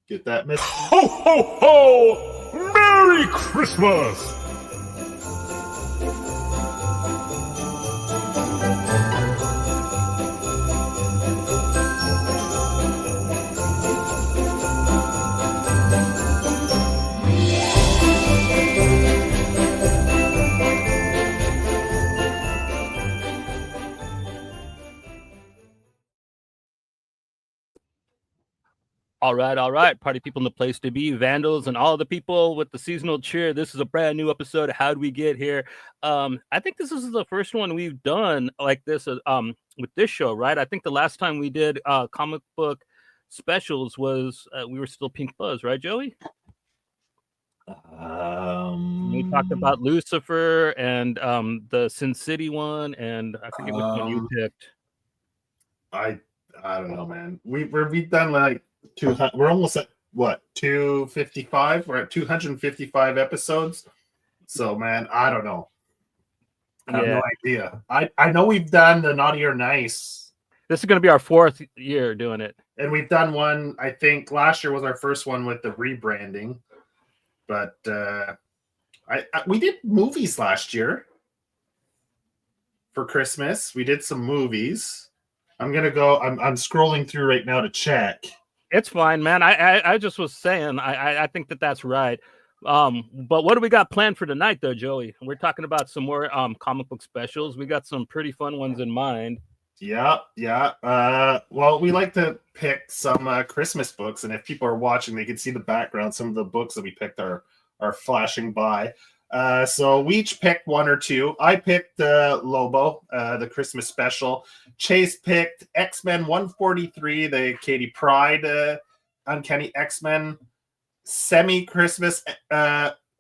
Get that, Miss? Ho, ho, ho! Merry Christmas! All right. Party people in the place to be, vandals, and all the people with the seasonal cheer. This is a brand new episode of How'd We Get Here? I think this is the first one we've done like this with this show, right? I think the last time we did comic book specials was we were still Pink Buzz, right, Joey? We talked about Lucifer and the Sin City one, and I forget which one you picked. I don't know, man. We've done like 200. We're almost at what 255. We're at 255 episodes. So, man, I don't know. I have no idea. I know we've done the Naughty or Nice. This is going to be our 4th year doing it, and we've done one. I think last year was our first one with the rebranding. But we did movies last year for Christmas. We did some movies. I'm gonna go. I'm scrolling through right now to check. It's fine, man. I just was saying. I think that's right. But what do we got planned for tonight, though, Joey? We're talking about some more comic book specials. We got some pretty fun ones in mind. Yeah. Well, we like to pick some Christmas books, and if people are watching, they can see the background. Some of the books that we picked are flashing by. So we each picked one or two. I picked Lobo, the Christmas special. Chase picked X-Men 143, the Katie Pride Uncanny X-Men semi-Christmas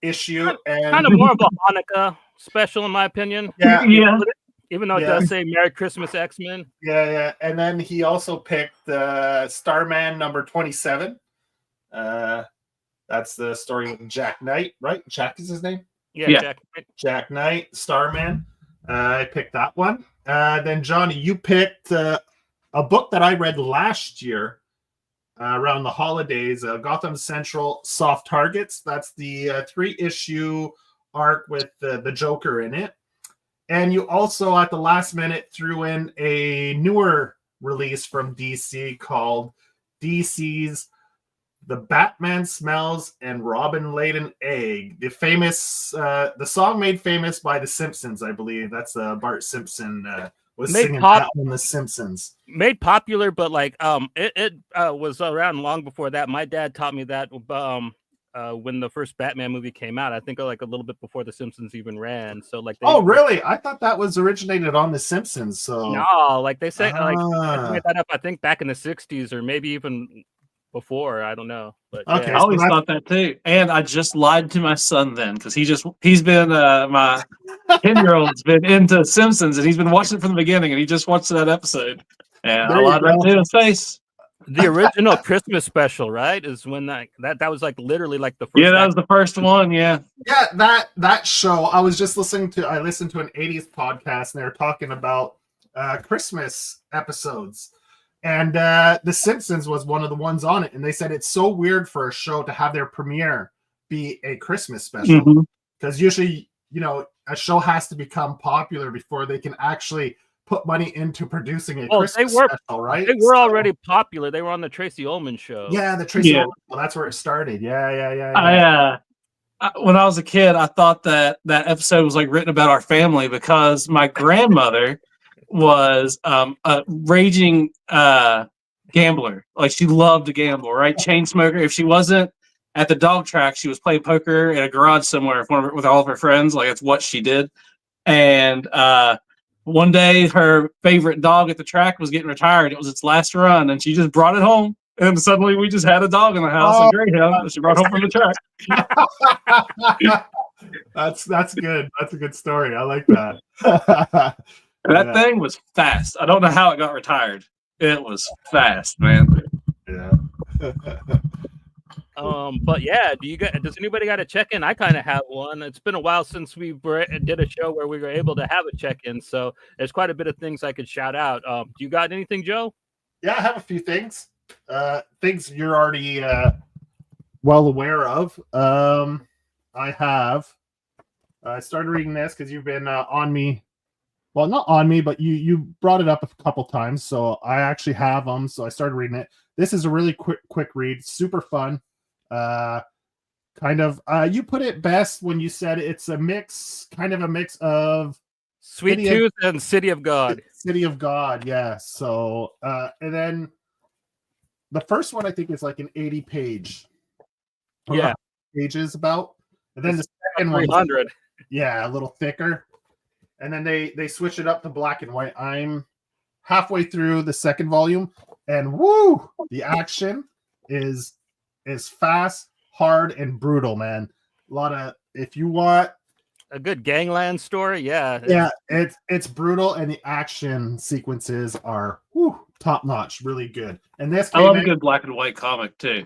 issue. And kind of more of a Hanukkah special, in my opinion. Yeah. Even though it does say Merry Christmas, X-Men. Yeah. And then he also picked Starman number 27. That's the story with Jack Knight, right? Jack is his name? Yeah. Jack Knight, Starman. I picked that one. Then, Johnny, you picked a book that I read last year around the holidays, Gotham Central Soft Targets. That's the 3-issue arc with the Joker in it. And you also, at the last minute, threw in a newer release from DC called DC's The Batman Smells and Robin Laid an Egg. The famous, the song made famous by The Simpsons, I believe. That's Bart Simpson was singing that on The Simpsons. Made popular, but like it was around long before that. My dad taught me that when the first Batman movie came out. I think like a little bit before The Simpsons even ran. So like, really? I thought that was originated on The Simpsons. So no, like they say, like they made that up. I think back in the '60s or maybe even before. I don't know. But okay, I always thought that too. And I just lied to my son then because he's been my 10-year-old's been into Simpsons and he's been watching it from the beginning and he just watched that episode. And I lied right to his face. The original Christmas special, right? Is when that was like literally like the first. Yeah, that was the first one. Yeah. That show. I listened to an 80s podcast and they were talking about Christmas episodes, and The Simpsons was one of the ones on it. And they said it's so weird for a show to have their premiere be a Christmas special because usually, a show has to become popular before they can actually put money into producing a Christmas special, right? They were already popular. They were on the Tracy Ullman show. Yeah, the Tracy Ullman. Well, that's where it started. Yeah. When I was a kid, I thought that episode was like written about our family because my grandmother was a raging gambler. Like she loved to gamble, right? Chain smoker. If she wasn't at the dog track, she was playing poker in a garage somewhere with all of her friends. Like that's what she did. And one day, her favorite dog at the track was getting retired. It was its last run, and she just brought it home. And suddenly, we just had a dog in the house, a greyhound that she brought home from the track. That's good. That's a good story. I like that. That thing was fast. I don't know how it got retired. It was fast, man. Yeah. But yeah, does anybody got a check-in? I kind of have one. It's been a while since we did a show where we were able to have a check-in, so there's quite a bit of things I could shout out. Do you got anything, Joe? Yeah, I have a few things. Things you're already well aware of. I started reading this because you've been on me. Well, not on me, but you brought it up a couple times, so I actually have them. So I started reading it. This is a really quick read, super fun. Kind of you put it best when you said it's a mix of Sweet Tooth and City of God. City of God, yeah. So and then the first one I think is like an 80-page. Yeah. Pages about. And then the second one, 300. yeah, a little thicker. And then they switch it up to black and white. I'm halfway through the second volume, and woo, the action is fast, hard, and brutal, man. A lot of, if you want a good gangland story, yeah, it's brutal, and the action sequences are top notch, really good. And this I love a good black and white comic too.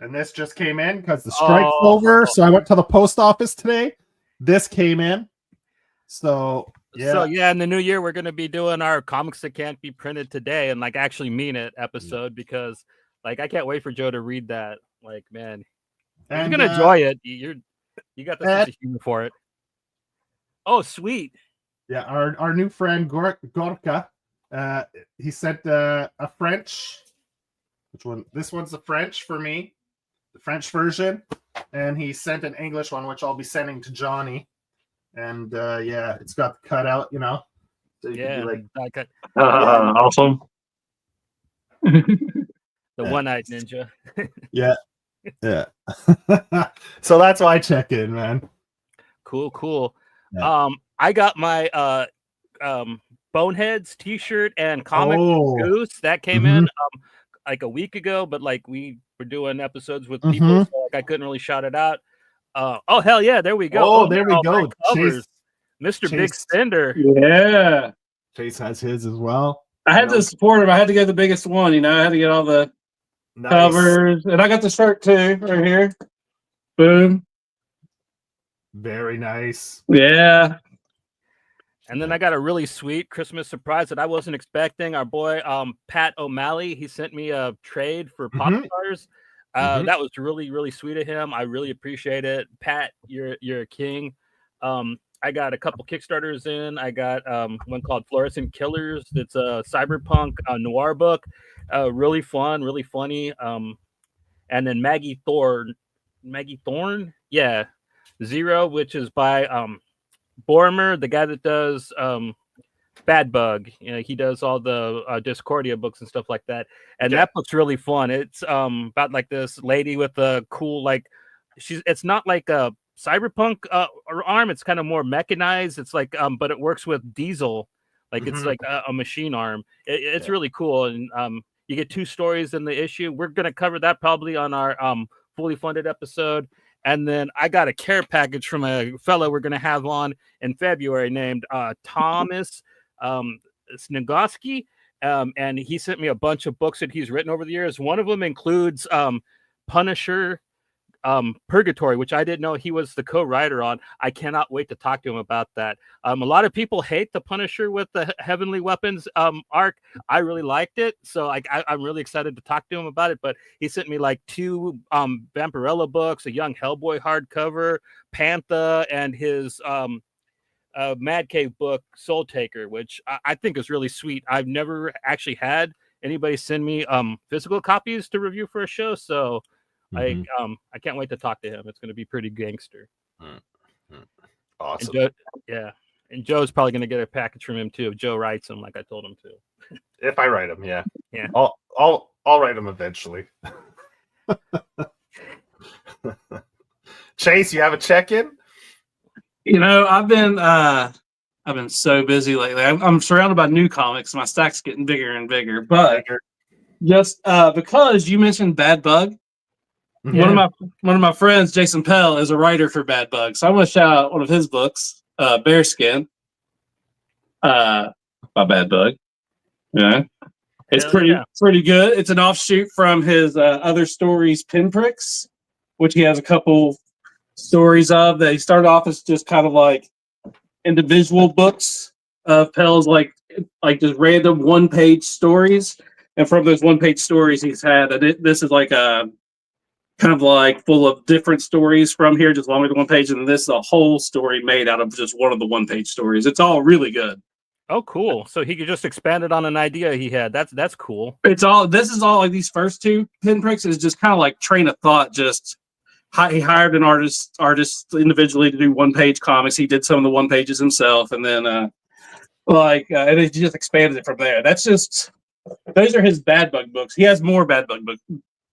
And this just came in because the strike's over. So I went to the post office today. This came in. So yeah. So yeah, in the new year, we're going to be doing our comics that can't be printed today and like actually mean it episode, because like I can't wait for Joe to read that. Like, man, you're going to enjoy it. You got the sense of humor for it. Oh, sweet. Yeah, our new friend Gorka, he sent a French. Which one? This one's the French for me. The French version, and he sent an English one, which I'll be sending to Johnny. And yeah, it's got the cutout, So you can be like, awesome. The one-eyed ninja. yeah. So that's why I check in, man. Cool. Yeah. I got my Boneheads t-shirt and comic Goose that came in like a week ago, but like we were doing episodes with people, so like I couldn't really shout it out. Oh hell yeah, there we go. Oh, there we go. Covers. Mr. Big Spender. Yeah. Chase has his as well. I had to support him. I had to get the biggest one, I had to get all the covers. And I got the shirt too, right here. Boom. Very nice. Yeah. And then I got a really sweet Christmas surprise that I wasn't expecting. Our boy Pat O'Malley, he sent me a trade for Pop Stars. That was really, really sweet of him. I really appreciate it. Pat, you're a king. I got a couple Kickstarters in. I got one called Fluorescent Killers. It's a cyberpunk noir book. Really fun, really funny. And then Maggie Thorne. Yeah. Zero, which is by Bormer, the guy that does Bad Bug. He does all the Discordia books and stuff like that. And that book's really fun. It's about like this lady with a cool, like, it's not like a cyberpunk arm. It's kind of more mechanized. It's like, but it works with diesel. Like it's like a machine arm. It's really cool. And you get 2 stories in the issue. We're going to cover that probably on our fully funded episode. And then I got a care package from a fellow we're going to have on in February named Thomas Snigoski. And he sent me a bunch of books that he's written over the years. One of them includes Punisher Purgatory, which I didn't know he was the co-writer on. I cannot wait to talk to him about that. A lot of people hate the Punisher with the Heavenly Weapons arc. I really liked it, so I'm really excited to talk to him about it. But he sent me like 2 Vampirella books, a Young Hellboy hardcover, Pantha, and his Mad Cave book, Soul Taker, which I think is really sweet. I've never actually had anybody send me physical copies to review for a show, so I can't wait to talk to him. It's going to be pretty gangster. Awesome. And Joe's probably going to get a package from him too if Joe writes him like I told him to. If I write him, yeah. I'll write him eventually. Chase, you have a check-in? I've been so busy lately. I'm surrounded by new comics. My stack's getting bigger and bigger. But just because you mentioned Bad Bug, one of my friends, Jason Pell, is a writer for Bad Bug. So I want to shout out one of his books, Bearskin, by Bad Bug. Yeah, it's pretty good. It's an offshoot from his other stories, Pinpricks, which he has a couple stories of that he started off as just kind of like individual books of Pell's like just random 1-page stories, and from those 1-page stories he's had, this is like a kind of like full of different stories from here, just longer than one page. And this is a whole story made out of just one of the one-page stories. It's all really good. Oh, cool. So he could just expand it on an idea he had. That's cool. This is all like these first two pinpricks is just kind of like train of thought. Just he hired an artist individually to do one-page comics. He did some of the one pages himself, and then and he just expanded it from there. Those are his Bad Bug books. He has more Bad Bug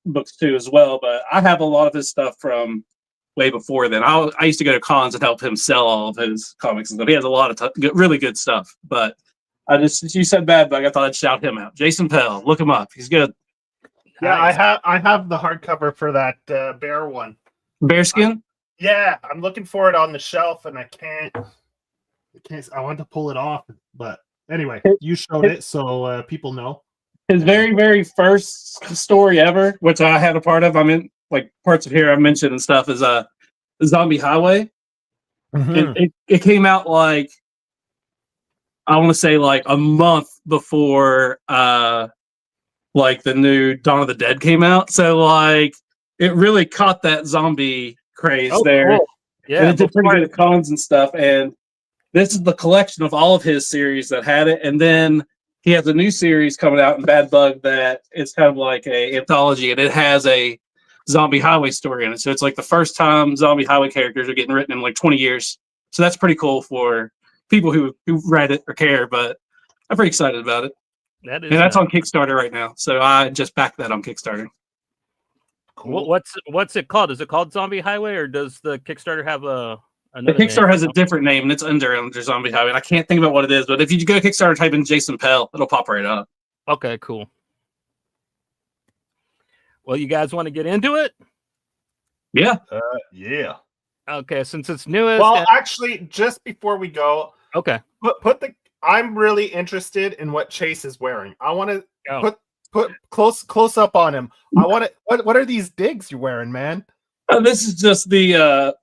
books too as well, but I have a lot of his stuff from way before then. I used to go to cons and help him sell all of his comics and stuff. He has a lot of really good stuff, but since you said Bad Bug, I thought I'd shout him out. Jason Pell, look him up. He's good. Yeah, Nice. I have the hardcover for that bear one. Bearskin? Yeah, I'm looking for it on the shelf, and I can't. I want to pull it off, but anyway, you showed it, so people know. His very, very first story ever, which I had a part of. I'm in like parts of here I mentioned and stuff, is Zombie Highway. It came out like I want to say like a month before like the new Dawn of the Dead came out. So like it really caught that zombie craze there. Cool. Yeah, and it did pretty good at cons and stuff. And this is the collection of all of his series that had it. And then he has a new series coming out in Bad Bug that is kind of like a anthology, and it has a Zombie Highway story in it. So it's like the first time Zombie Highway characters are getting written in like 20 years. So that's pretty cool for people who read it or care, but I'm pretty excited about it. that is. And that's on Kickstarter right now. So I just backed that on Kickstarter. Cool. What's it called? Is it called Zombie Highway, or does the Kickstarter have The another Kickstarter name? has a different name, and it's under Zombie Highway. And I can't think about what it is, but if you go to Kickstarter, type in Jason Pell, it'll pop right up. Okay, cool. Well, you guys want to get into it? Yeah. Yeah. Okay, since it's newest. Well, actually, just before we go, okay. I'm really interested in what Chase is wearing. I want to Oh. put close up on him. I want to. What are these digs you're wearing, man? This is just the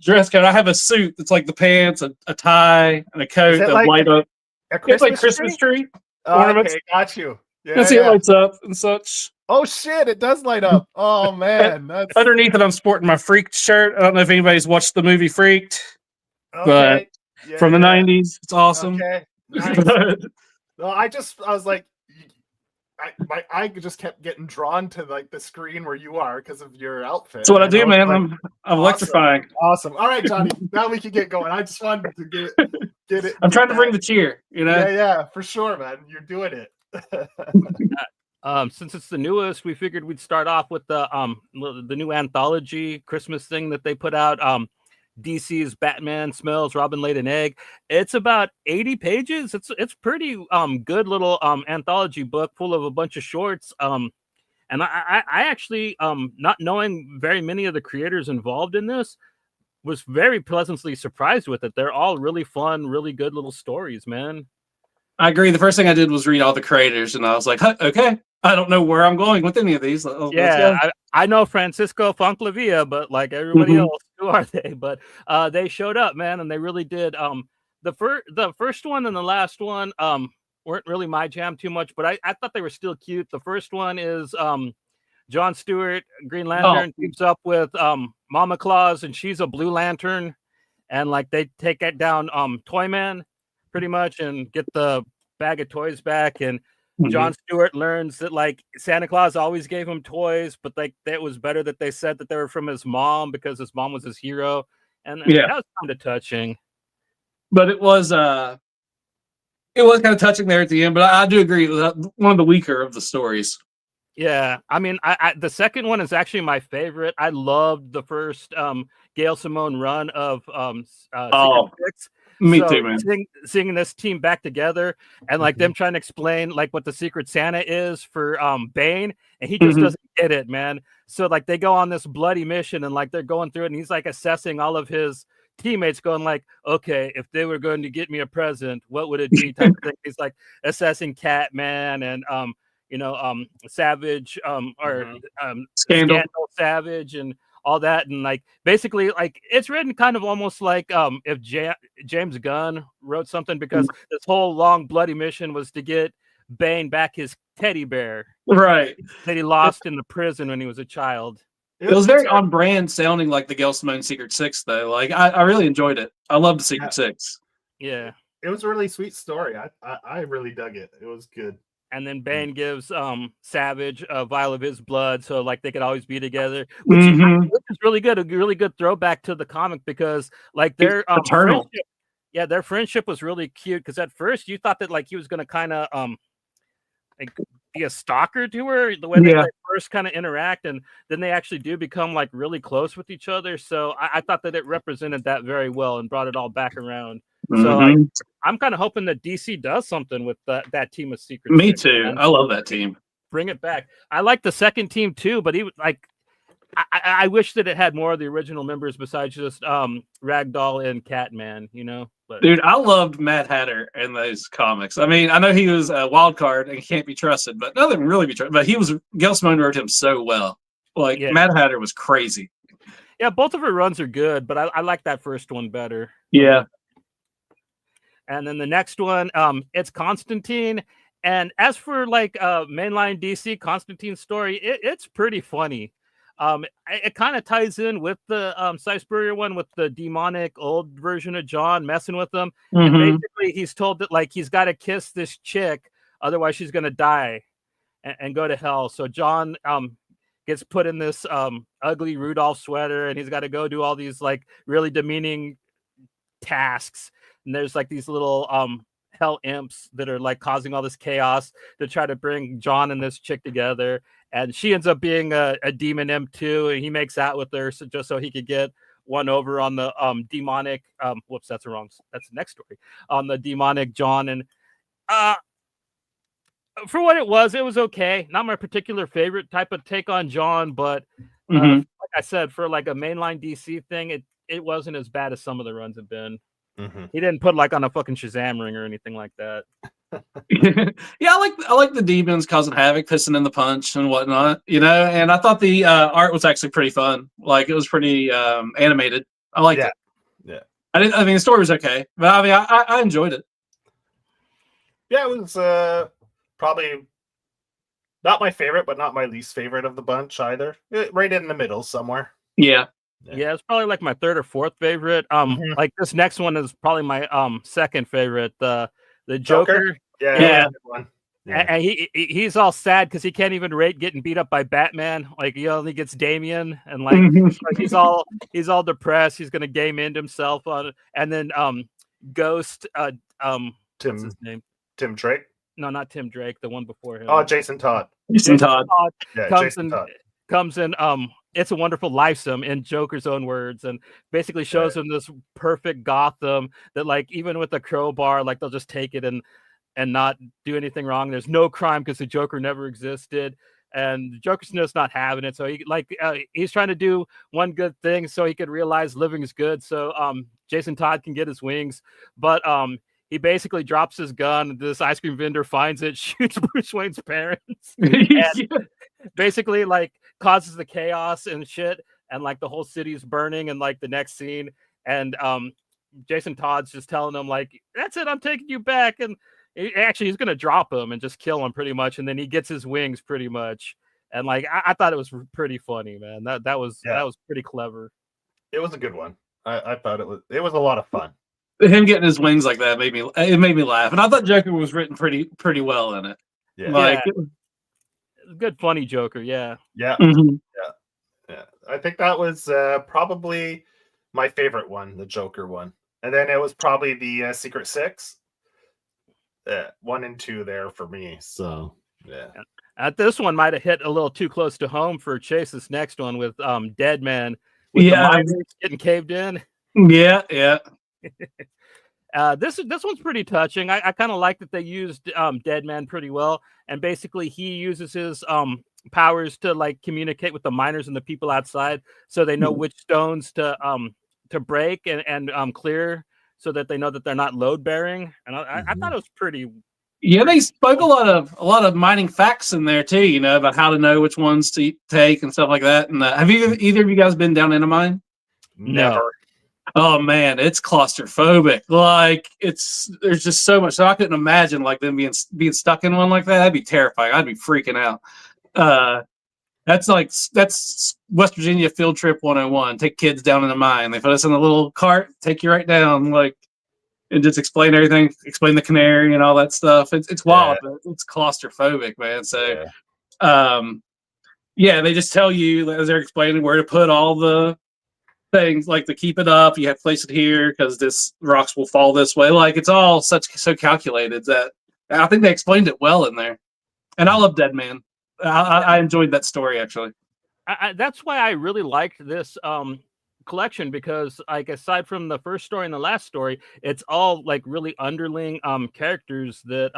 dress code. I have a suit that's like the pants, a tie, and a coat Is it that like light up. A It's like Christmas tree. Oh, ornaments. okay, got you. Yeah, You see yeah. it lights up and such. Oh shit, it does light up. Oh man, that's Underneath it, I'm sporting my Freaked shirt. I don't know if anybody's watched the movie Freaked okay. Yeah, from the yeah. 90s. It's awesome. Okay, nice. Well, I was like, my eye just kept getting drawn to like the screen where you are because of your outfit. That's what I And do, was man. like, I'm awesome. electrifying. Awesome. All right, Johnny. Now we can get going. I just wanted to get it. I'm trying to get bring that. the cheer, you know? Yeah, for sure, man. You're doing it. Since it's the newest, we figured we'd start off with the new anthology Christmas thing that they put out. DC's Batman Smells Robin Laid an Egg. It's about 80 pages. It's pretty good little anthology book full of a bunch of shorts. And I actually not knowing very many of the creators involved in this was very pleasantly surprised with it. They're all really fun, really good little stories, man. I agree. The first thing I did was read all the creators, and I was like, huh, okay, I don't know where I'm going with any of these. Let's Yeah, go. I know Francisco Fonclavia, but like everybody Mhm. else, who are they? But they showed up, man, and they really did. The first one and the last one weren't really my jam too much, but I thought they were still cute. The first one is John Stewart, Green Lantern, teams up with Mama Claus, and she's a Blue Lantern, and like they take it down Toyman pretty much and get the bag of toys back. And John Stewart learns that like Santa Claus always gave him toys, but like it was better that they said that they were from his mom because his mom was his hero, and Yeah. that was kind of touching. But it was kind of touching there at the end. But I do agree with one of the weaker of the stories. Yeah, I mean, I the second one is actually my favorite. I loved the first Gail Simone run of Secret Six. Me So too, man. seeing this team back together and like them trying to explain like what the Secret Santa is for Bane, and he just doesn't get it, man. So like they go on this bloody mission and like they're going through it, and he's like assessing all of his teammates, going like, okay, if they were going to get me a present, what would it be? Type of thing. He's like assessing Catman and Savage Scandal Savage and all that, and like basically like it's written kind of almost like if James Gunn wrote something, because this whole long bloody mission was to get Bane back his teddy bear right that he lost in the prison when he was a child. It was very on brand, sounding like the Gail Simone Secret Six, though. Like I really enjoyed it. I love the Secret Six. Yeah. It was a really sweet story. I really dug it. It was good. And then Bane gives Savage a vial of his blood, so like they could always be together, which is really good. A really good throwback to the comic because like their eternal. Their friendship was really cute. Because at first you thought that like he was gonna kind of like be a stalker to her the way they like, first kind of interact, and then they actually do become like really close with each other. So I thought that it represented that very well and brought it all back around. So I'm kind of hoping that DC does something with that team of Secret Me Six, too. man. I love that team. Bring it back. I like the second team too, but even like I wish that it had more of the original members besides just Ragdoll and Catman, you know. But dude, I loved Mad Hatter in those comics. I mean, I know he was a wild card and can't be trusted, but nothing really be trusted. But Gail Simone wrote him so well. Like Mad Hatter was crazy. Yeah, both of her runs are good, but I like that first one better. Yeah. And then the next one, it's Constantine. And as for like mainline DC Constantine's story, it's pretty funny. It kind of ties in with the Cy Spurrier one with the demonic old version of John messing with him. And basically he's told that like he's got to kiss this chick, otherwise she's gonna die and go to hell. So John gets put in this ugly Rudolph sweater, and he's got to go do all these like really demeaning tasks. And there's like these little hell imps that are like causing all this chaos to try to bring John and this chick together. And she ends up being a demon imp too, and he makes out with her just so he could get one over on the demonic. Whoops, that's wrong. That's the next story on the demonic John. And for what it was okay. Not my particular favorite type of take on John, but like I said, for like a mainline DC thing, it wasn't as bad as some of the runs have been. He didn't put like on a fucking Shazam ring or anything like that. Yeah, I like the demons causing havoc, pissing in the punch and whatnot, you know. And I thought the art was actually pretty fun. Like it was pretty animated. I liked it. Yeah. I mean, the story was okay, but I mean, I enjoyed it. Yeah, it was probably not my favorite, but not my least favorite of the bunch either. Right in the middle somewhere. Yeah. Yeah, it's probably like my third or fourth favorite. Like this next one is probably my second favorite. The Joker. Yeah. And he's all sad because he can't even rate getting beat up by Batman. Like he only gets Damian, and like he's all depressed. He's gonna game end himself on it. And then Ghost what's his name? Tim Drake? No, not Tim Drake, the one before him. Oh, Jason Todd. Jason Todd. Yeah, comes in It's a Wonderful Life in Joker's own words, and basically shows him this perfect Gotham that like even with a crowbar, like they'll just take it and not do anything wrong. There's no crime because the Joker never existed, and the Joker's just not having it. So he's trying to do one good thing so he could realize living is good. So Jason Todd can get his wings, but he basically drops his gun. This ice cream vendor finds it, shoots Bruce Wayne's parents, and basically like causes the chaos and shit. And like the whole city's burning. And like the next scene, and Jason Todd's just telling him like, "That's it, I'm taking you back." And he's gonna drop him and just kill him pretty much. And then he gets his wings pretty much. And like I thought it was pretty funny, man. That was pretty clever. It was a good one. I thought it was a lot of fun. Him getting his wings like that made me laugh, and I thought Joker was written pretty well in it. Yeah, good funny Joker. Yeah. Yeah. I think that was probably my favorite one, the Joker one, and then it was probably the Secret Six. 1 and 2 there for me. So At this one might have hit a little too close to home for Chase. This next one with Dead Man, with the miners getting caved in. Yeah. This one's pretty touching. I kind of like that they used Dead Man pretty well, and basically he uses his powers to like communicate with the miners and the people outside, so they know which stones to break and clear, so that they know that they're not load bearing. And I thought it was pretty. Yeah, they spoke a lot of mining facts in there too. You know, about how to know which ones to take and stuff like that. And have either of you guys been down in a mine? Never. Oh man, it's claustrophobic. Like there's just so much. So I couldn't imagine like them being stuck in one like that. That'd be terrifying. I'd be freaking out. That's West Virginia field trip 101. Take kids down in the mine. They put us in a little cart, take you right down, like, and just explain everything, explain the canary and all that stuff. It's wild, but it's claustrophobic, man. So, they just tell you as they're explaining where to put all the things, like to keep it up. You have to place it here because this rocks will fall this way. Like, it's all so calculated that I think they explained it well in there. And I love Dead Man. I enjoyed that story actually. That's why I really liked this collection, because like aside from the first story and the last story, it's all like really underling characters that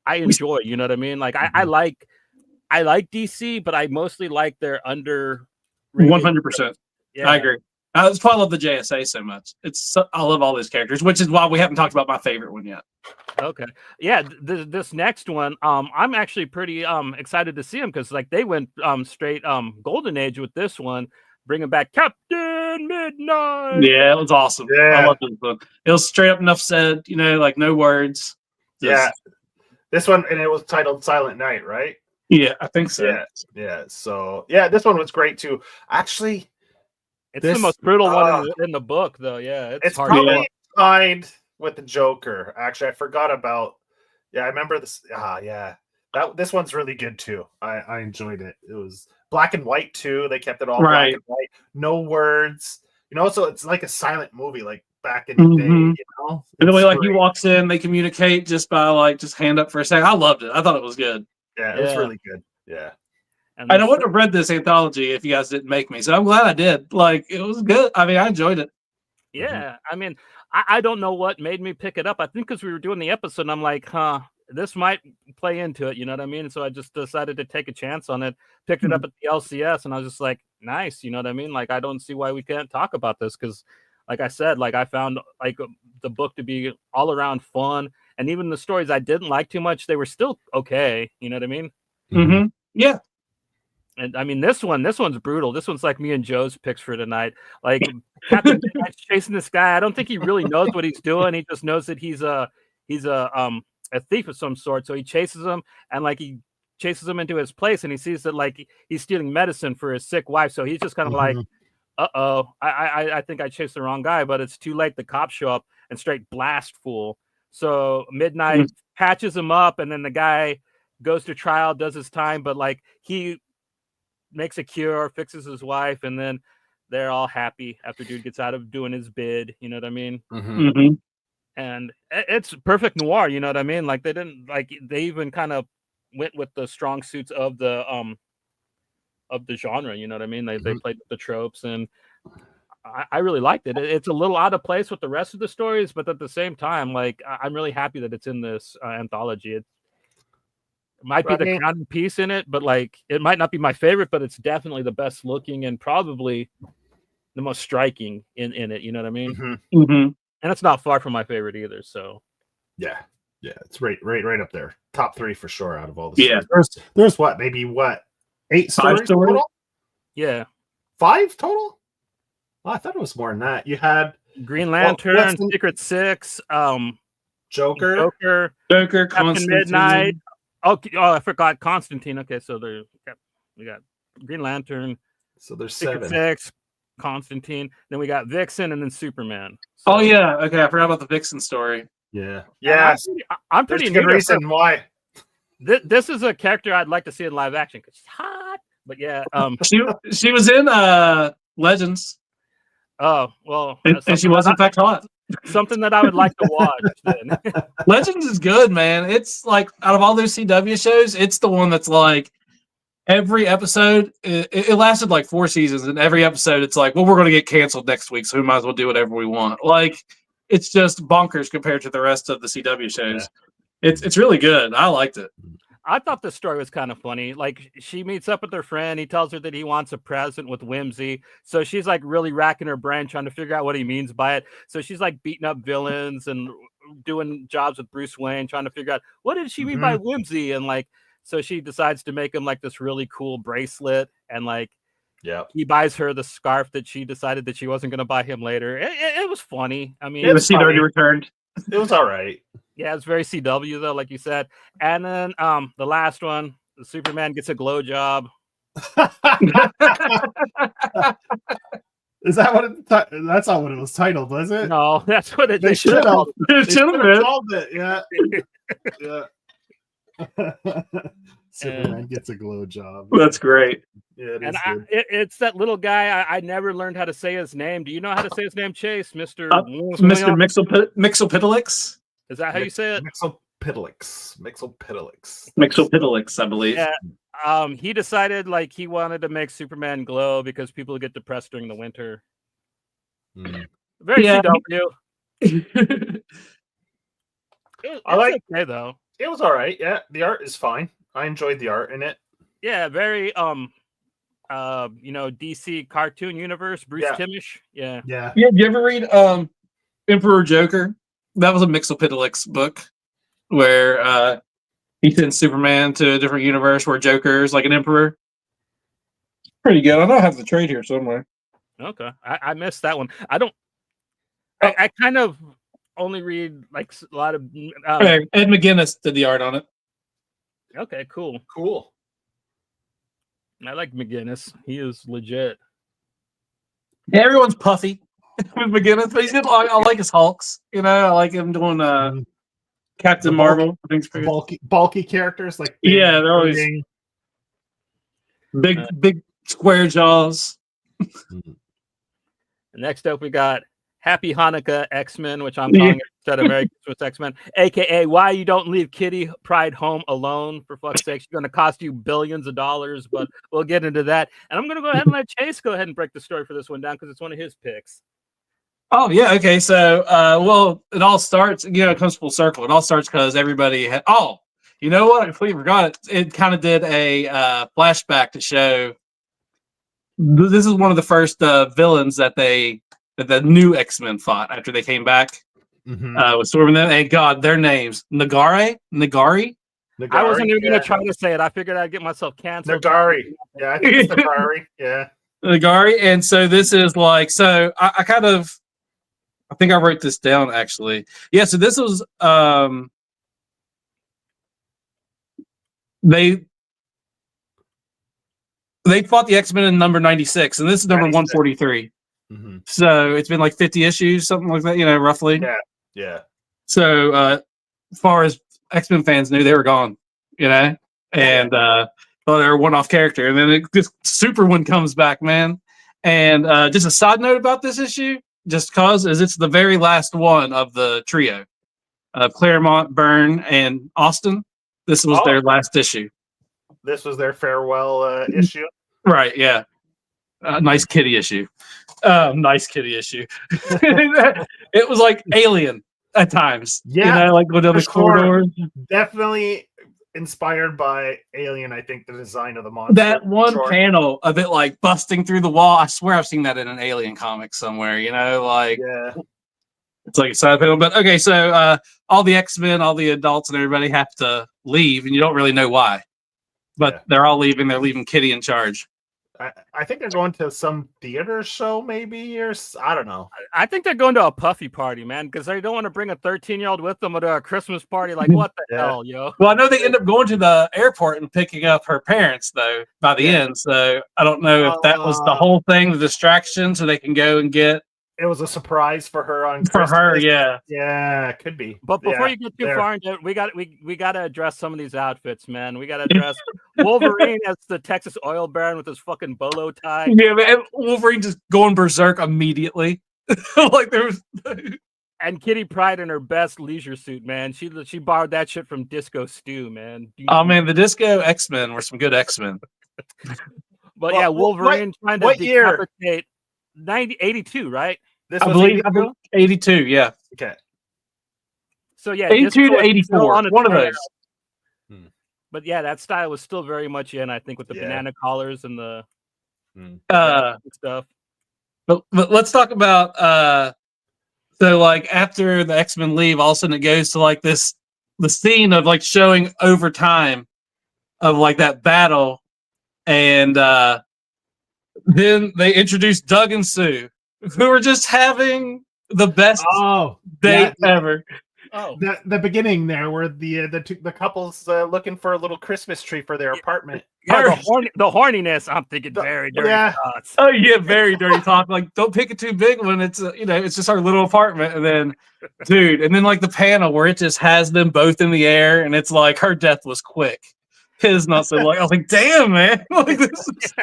I enjoy. You know what I mean? Like I like DC, but I mostly like their under 100%. I agree. That's why I love the JSA so much. I love all those characters, which is why we haven't talked about my favorite one yet. Okay. Yeah, this next one, I'm actually pretty excited to see them, because like they went straight Golden Age with this one, bringing back Captain Midnight. Yeah, it was awesome. Yeah. I love this one. It was straight up enough said, like no words. This one, and it was titled Silent Night, right? Yeah, I think so. Yeah. So this one was great too. Actually, it's the most brutal one in the book, though. Yeah, it's hard probably tied with the Joker. Actually, I forgot about. Yeah, I remember this. This one's really good too. I enjoyed it. It was black and white too. They kept it all black and white, no words. So it's like a silent movie, like back in the day. And the way like he walks in, they communicate just by like just hand up for a second. I loved it. I thought it was good. Yeah, it was really good. Yeah. And I wouldn't have read this anthology if you guys didn't make me. So I'm glad I did. Like, it was good. I mean, I enjoyed it. Yeah. I mean, I don't know what made me pick it up. I think because we were doing the episode, and I'm like, this might play into it. You know what I mean? So I just decided to take a chance on it, picked it up at the LCS, and I was just like, nice. You know what I mean? Like, I don't see why we can't talk about this, because like I said, like I found like the book to be all around fun. And even the stories I didn't like too much, they were still okay. You know what I mean? Mm-hmm. Yeah. And I mean, this one's brutal. This one's like me and Joe's picks for tonight. Like Captain Midnight's chasing this guy. I don't think he really knows what he's doing. He just knows that he's a thief of some sort. So he chases him, and like he chases him into his place, and he sees that like he's stealing medicine for his sick wife. So he's just kind of like, I think I chased the wrong guy, but it's too late. The cops show up and straight blast fool. So Midnight patches him up, and then the guy goes to trial, does his time, but like he makes a cure, fixes his wife, and then they're all happy after dude gets out of doing his bid. You know what I mean? And it's perfect noir. You know what I mean? Like they even kind of went with the strong suits of the genre. You know what I mean? They played with the tropes, and I really liked it. It's a little out of place with the rest of the stories, but at the same time, like I'm really happy that it's in this anthology. It might be the crowning piece in it, but like it might not be my favorite, but it's definitely the best looking and probably the most striking in it. You know what I mean? And it's not far from my favorite either. So yeah, it's right up there, top 3 for sure out of all the stories. There's maybe 8 stories total? Yeah, 5 total. Oh, I thought it was more than that. You had Green Lantern, Secret Six, Joker, Captain Midnight. Oh, I forgot Constantine. Okay, so we got Green Lantern. So there's Secret 7. Six, Constantine. Then we got Vixen, and then Superman. So, oh yeah, okay. I forgot about the Vixen story. Yeah. I'm pretty. There's a good reason why. This is a character I'd like to see in live action because she's hot. But yeah, she was in Legends. Oh well, and she was in fact hot. Something that I would like to watch. Then. Legends is good, man. It's like out of all those CW shows, it's the one that's like every episode. It lasted like 4 seasons, and every episode, it's like, well, we're going to get canceled next week, so we might as well do whatever we want. Like it's just bonkers compared to the rest of the CW shows. Yeah. It's really good. I liked it. I thought the story was kind of funny. Like she meets up with her friend. He tells her that he wants a present with whimsy. So she's like really racking her brain trying to figure out what he means by it. So she's like beating up villains and doing jobs with Bruce Wayne, trying to figure out what did she mean by whimsy. And like, so she decides to make him like this really cool bracelet. And like, he buys her the scarf that she decided that she wasn't going to buy him later. It was funny. I mean, it was already returned. It was all right. Yeah, it's very CW though, like you said. And then the last one, the Superman gets a glow job. Is that what that's not what it was titled, was it? No, that's what They should have. called They It should should have have been. called it. Yeah. Superman gets a glow job. That's great. Yeah, it And is good. it's that little guy. I never learned how to say his name. Do you know how to say his name, Chase? Mr. Mr. Mixopitalix? Is that how you say it? Mixopitalix. Mixopitalix, I believe. Yeah. He decided like he wanted to make Superman glow because people get depressed during the winter. Very CW. It's okay though. It was all right. Yeah, the art is fine. I enjoyed the art in it. Yeah, very DC cartoon universe, Bruce Timmish. Yeah. Yeah. Yeah, did you ever read Emperor Joker? That was a Mixopitalix book where he sends Superman to a different universe where Joker is like an emperor. Pretty good. I know I have the trade here somewhere. Okay. I missed that one. I kind of only read like a lot of Ed McGuinness did the art on it. Okay, cool. I like McGuinness. He is legit. Yeah, everyone's puffy with McGuinness, but he's good. I like his Hulks. You know, I like him doing Captain Marvel. I think bulky characters like they're always big square jaws. Next up, we got Happy Hanukkah X-Men, which I'm calling it instead of Merry Christmas X-Men, aka Why You Don't Leave Kitty Pryde Home Alone. For fuck's sake, she's going to cost you billions of dollars, but we'll get into that. And I'm going to go ahead and let Chase go ahead and break the story for this one down because it's one of his picks. Oh, yeah. Okay. So, well, it all starts, it comes full circle. It all starts because everybody had, you know what? I completely forgot it. It kind of did a flashback to show this is one of the first villains that the new X-Men fought after they came back with Storm them. And God, their names Nagari. I wasn't even going to try to say it. I figured I'd get myself canceled. Nagari. Yeah, I think it's Nagari. Yeah. Nagari. And so this is like, so I think I wrote this down actually. Yeah, so this was they fought the X-Men in number 96, and this is number 143. So it's been like 50 issues, something like that, roughly. Yeah. So as far as X-Men fans knew, they were gone, and they're a one-off character. And then this super one comes back, man. And just a side note about this issue, just cause is it's the very last one of the trio, Claremont, Byrne, and Austin. This was their last issue. This was their farewell issue. Right. Yeah. Nice kitty issue. Nice kitty issue. It was like Alien at times. Yeah. Like going down the corridors. Definitely inspired by Alien, I think, the design of the monster. That one panel of it like busting through the wall. I swear I've seen that in an Alien comic somewhere, it's like a side panel. But okay, so all the X-Men, all the adults and everybody have to leave, and you don't really know why. But they're all leaving. They're leaving Kitty in charge. I think they're going to some theater show, maybe, or I don't know. I think they're going to a puffy party, man, because they don't want to bring a 13-year-old with them to a Christmas party. Like, what the hell, yo? Well, I know they end up going to the airport and picking up her parents, though, by the end. So I don't know if that was the whole thing, the distraction, so they can go and get. It was a surprise for her on Christmas. For her, yeah. Yeah, it could be. But before you get too far into it, we got to address some of these outfits, man. We got to address Wolverine as the Texas oil baron with his fucking bolo tie. Yeah, man, Wolverine just going berserk immediately. Like there was. And Kitty Pryde in her best leisure suit, man. She borrowed that shit from Disco Stew, man. Oh man, the Disco X-Men were some good X-Men. But yeah, Wolverine trying to decapitate 82, right? This I believe 82, yeah. Okay. So yeah, 82 to 84, one of those. But yeah, that style was still very much in, I think, with the banana collars and the stuff. But let's talk about so like after the X-Men leave, all of a sudden it goes to like the scene of like showing over time of like that battle, and then they introduced Doug and Sue, who were just having the best date ever. Oh, the beginning there, where the couple's looking for a little Christmas tree for their apartment. yeah, the horniness. I'm thinking very dirty yeah. thoughts. Oh yeah, very dirty talk. Like, don't pick a too big one. It's it's just our little apartment, and then, dude, and then like the panel where it just has them both in the air, and it's like her death was quick. His not so like. I was like, damn, man. Like, this is...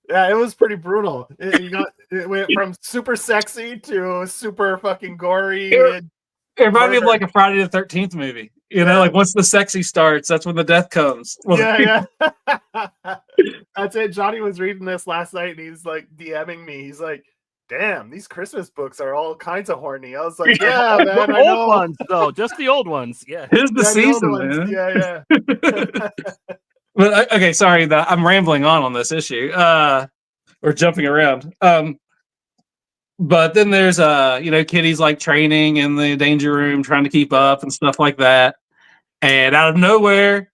Yeah, it was pretty brutal. It went from super sexy to super fucking gory. It reminded me of like a Friday the 13th movie. You know, like once the sexy starts, that's when the death comes. Yeah. That's it. Johnny was reading this last night, and he's like DMing me. He's like, "Damn, these Christmas books are all kinds of horny." I was like, "Yeah, man, The I know." old ones though, just the old ones. Yeah. Here's the season, ones. man. Yeah. But okay, sorry that I'm rambling on this issue. Or jumping around. But then there's Kitty's like training in the danger room, trying to keep up and stuff like that. And out of nowhere,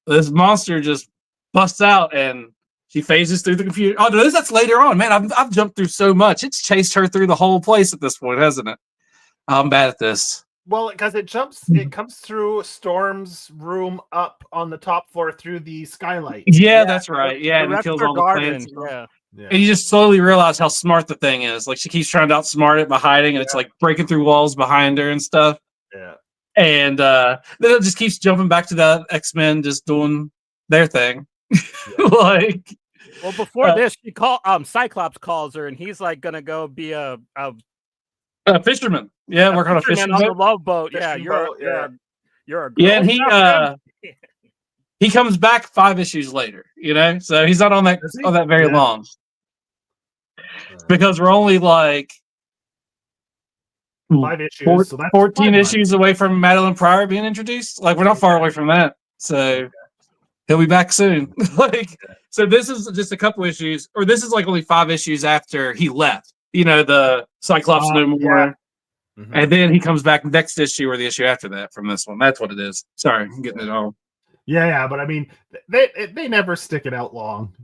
this monster just busts out and she phases through the computer. Oh no, that's later on, man. I've jumped through so much. It's chased her through the whole place at this point, hasn't it? I'm bad at this. Well, because it comes through Storm's room up on the top floor through the skylight. Yeah, that's right. Yeah, and the it kills rest all the are plants. gardens. Yeah. And you just slowly realize how smart the thing is. Like, she keeps trying to outsmart it by hiding, and it's like breaking through walls behind her and stuff. Yeah. And then it just keeps jumping back to the X-Men just doing their thing. Like, well, before this, she Cyclops calls her, and he's like gonna go be a fisherman. Yeah, work on a fishing on the boat. Love Boat. Fishing Yeah, boat, you're a girl. Yeah, and he comes back 5 issues later. So he's not on that very long. Because we're only like 5 issues, so that's 14 issues away from Madeline Pryor being introduced. Like, we're not far away from that. So he'll be back soon. So this is just a couple issues, or this is like only 5 issues after he left. The Cyclops no more. Yeah. Mm-hmm. And then he comes back next issue or the issue after that from this one. That's what it is. Sorry, I'm getting it all. Yeah, but I mean, they never stick it out long.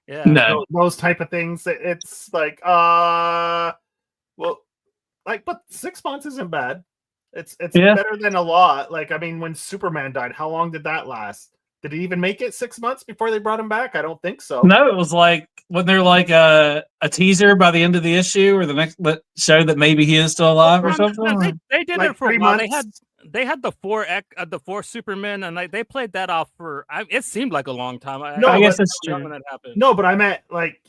Yeah, no, those type of things. It's like, but 6 months isn't bad. It's better than a lot. Like, I mean, when Superman died, how long did that last? Did he even make it 6 months before they brought him back? I don't think so. No, it was like, wasn't there like a teaser by the end of the issue or the next show that maybe he is still alive or something? They did like it for 3 a while. months. They had the four Supermen, and they played that off for. It seemed like a long time. I guess that's true. When that happened. No, but I meant like,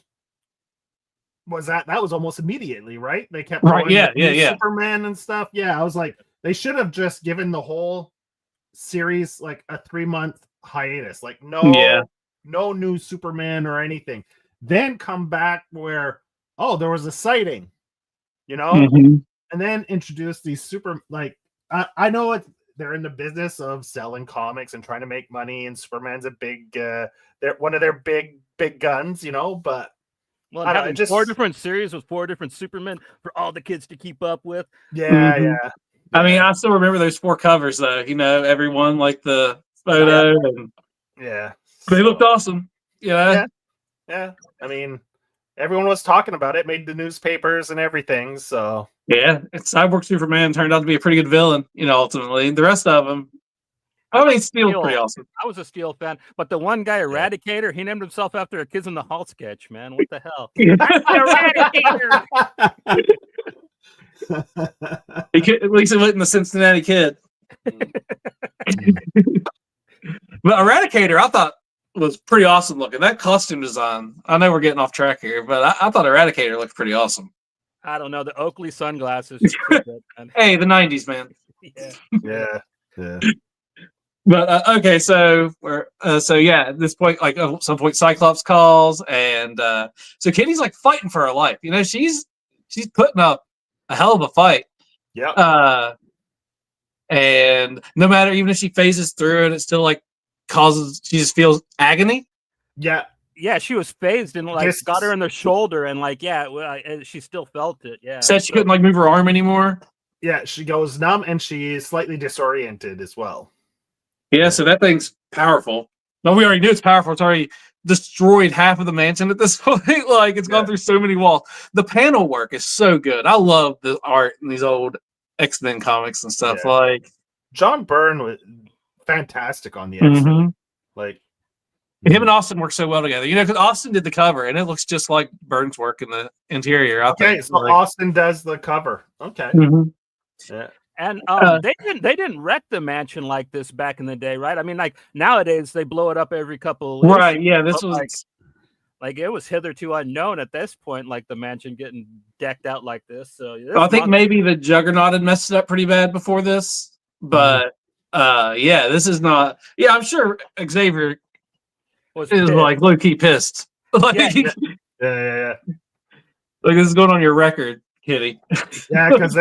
that was almost immediately, right? They kept right, going yeah. Superman and stuff. Yeah, I was like, they should have just given the whole series like a 3-month hiatus. Like, no new Superman or anything. Then come back where, there was a sighting, Mm-hmm. and then introduce these I know they're in the business of selling comics and trying to make money, and Superman's a big, they're one of their big guns, but having 4 different series with 4 different Supermen for all the kids to keep up with. Yeah, Mm-hmm. yeah. I mean, I still remember those 4 covers though. Everyone like the photo, and they looked awesome. Yeah. I mean, everyone was talking about it, made the newspapers and everything. So yeah, Cyborg Superman turned out to be a pretty good villain. Ultimately, the rest of them, I mean, Steel's pretty awesome. I was a Steel fan, but the one guy, Eradicator, he named himself after a Kids in the Hall sketch. Man, what the hell? Eradicator. At least it wasn't the Cincinnati Kid. But Eradicator, I thought, was pretty awesome looking. That costume design. I know we're getting off track here, but I thought Eradicator looked pretty awesome. I don't know, the Oakley sunglasses. Hey, the 90s, man. Yeah. But okay, so we're at this point, like at some point, Cyclops calls, and so Kitty's like fighting for her life. She's putting up a hell of a fight. Yeah. And no matter, even if she phases through it, it still like she just feels agony. Yeah. Yeah, she was phased and got her in the shoulder, and she still felt it. Yeah. Said she couldn't like move her arm anymore. Yeah, she goes numb and she's slightly disoriented as well. Yeah, so that thing's powerful. No, we already knew it's powerful. It's already destroyed half of the mansion at this point. Like, it's gone through so many walls. The panel work is so good. I love the art in these old X-Men comics and stuff. Yeah. Like John Byrne was fantastic on the X-Men. mhm. Like Him and Austin work so well together. You know, because Austin did the cover, and it looks just like Byrne's work in the interior. I okay, think. so Austin does the cover. Okay. Mhm. Yeah. And they didn't wreck the mansion like this back in the day, right? I mean, like nowadays they blow it up every couple. Right? issues, Yeah, this but, was like it was hitherto unknown at this point, like the mansion getting decked out like this. So this I think month- maybe the Juggernaut had messed it up pretty bad before this, but yeah, this is not. Yeah, I'm sure Xavier was is pissed. like low key pissed. Like, Yeah, Yeah. like this is going on your record, Kitty. Yeah, because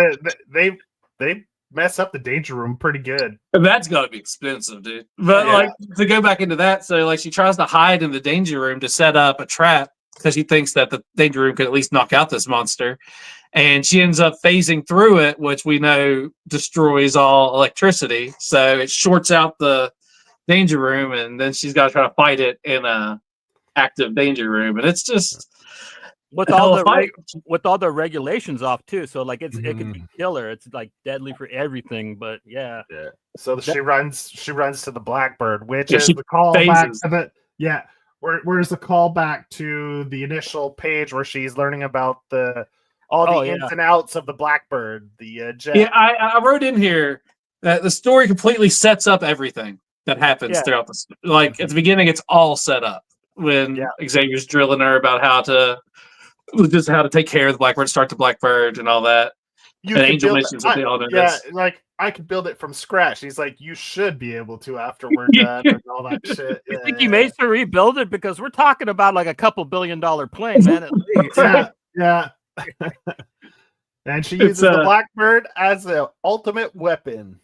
they mess up the Danger Room pretty good. And that's got to be expensive, dude. But Yeah. like to go back into that, so like she tries to hide in the Danger Room to set up a trap because she thinks that the Danger Room could at least knock out this monster. And she ends up phasing through it, which we know destroys all electricity. So it shorts out the Danger Room, and then she's got to try to fight it in a active Danger Room. And it's just with a hell all of a fight. with all the regulations off too. So like it could be Mhm. killer. It's like deadly for everything. But yeah, Yeah. So she runs to the Blackbird, which Yeah, is she the callback phases. to the where's the callback to the initial page where she's learning about all the Oh, yeah. ins and outs of the Blackbird, the jet. Yeah, I wrote in here that the story completely sets up everything that happens Yeah. throughout this. Like at the beginning, it's all set up when Yeah. Xavier's drilling her about how to take care of the Blackbird, start the Blackbird, and all that. You And could Angel build missions that they all know yeah, this. like I could build it from scratch. He's like, you should be able to after we're done and all that shit. you Yeah, think he made to rebuild it because we're talking about like a couple $1 billion plane, man. At least. yeah. And she It's, uses the Blackbird as the ultimate weapon.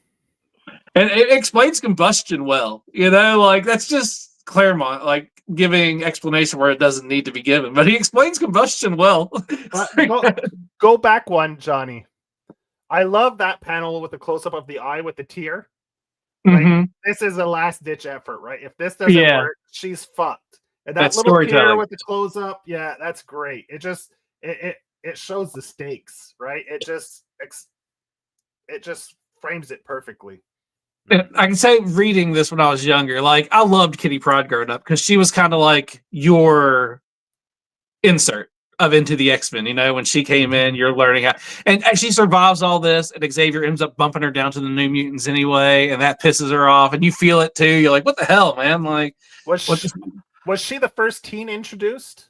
And it explains combustion well. You know, like that's just Claremont, like giving explanation where it doesn't need to be given. But he explains combustion well. Go back one, Johnny. I love that panel with the close up of the eye with the tear. Like, Mhm. this is a last ditch effort, right? If this doesn't work, she's fucked. And that That's little tear storytelling. with the close up, yeah, that's great. It just it shows the stakes, right? It just frames it perfectly. I can say reading this when I was younger, like I loved Kitty Pryde growing up because she was kind of like your insert of Into the X-Men. You know, when she came in, you're learning how, and she survives all this, and Xavier ends up bumping her down to the New Mutants anyway, and that pisses her off, and you feel it too. You're like, what the hell, man? Like, Was she the first teen introduced?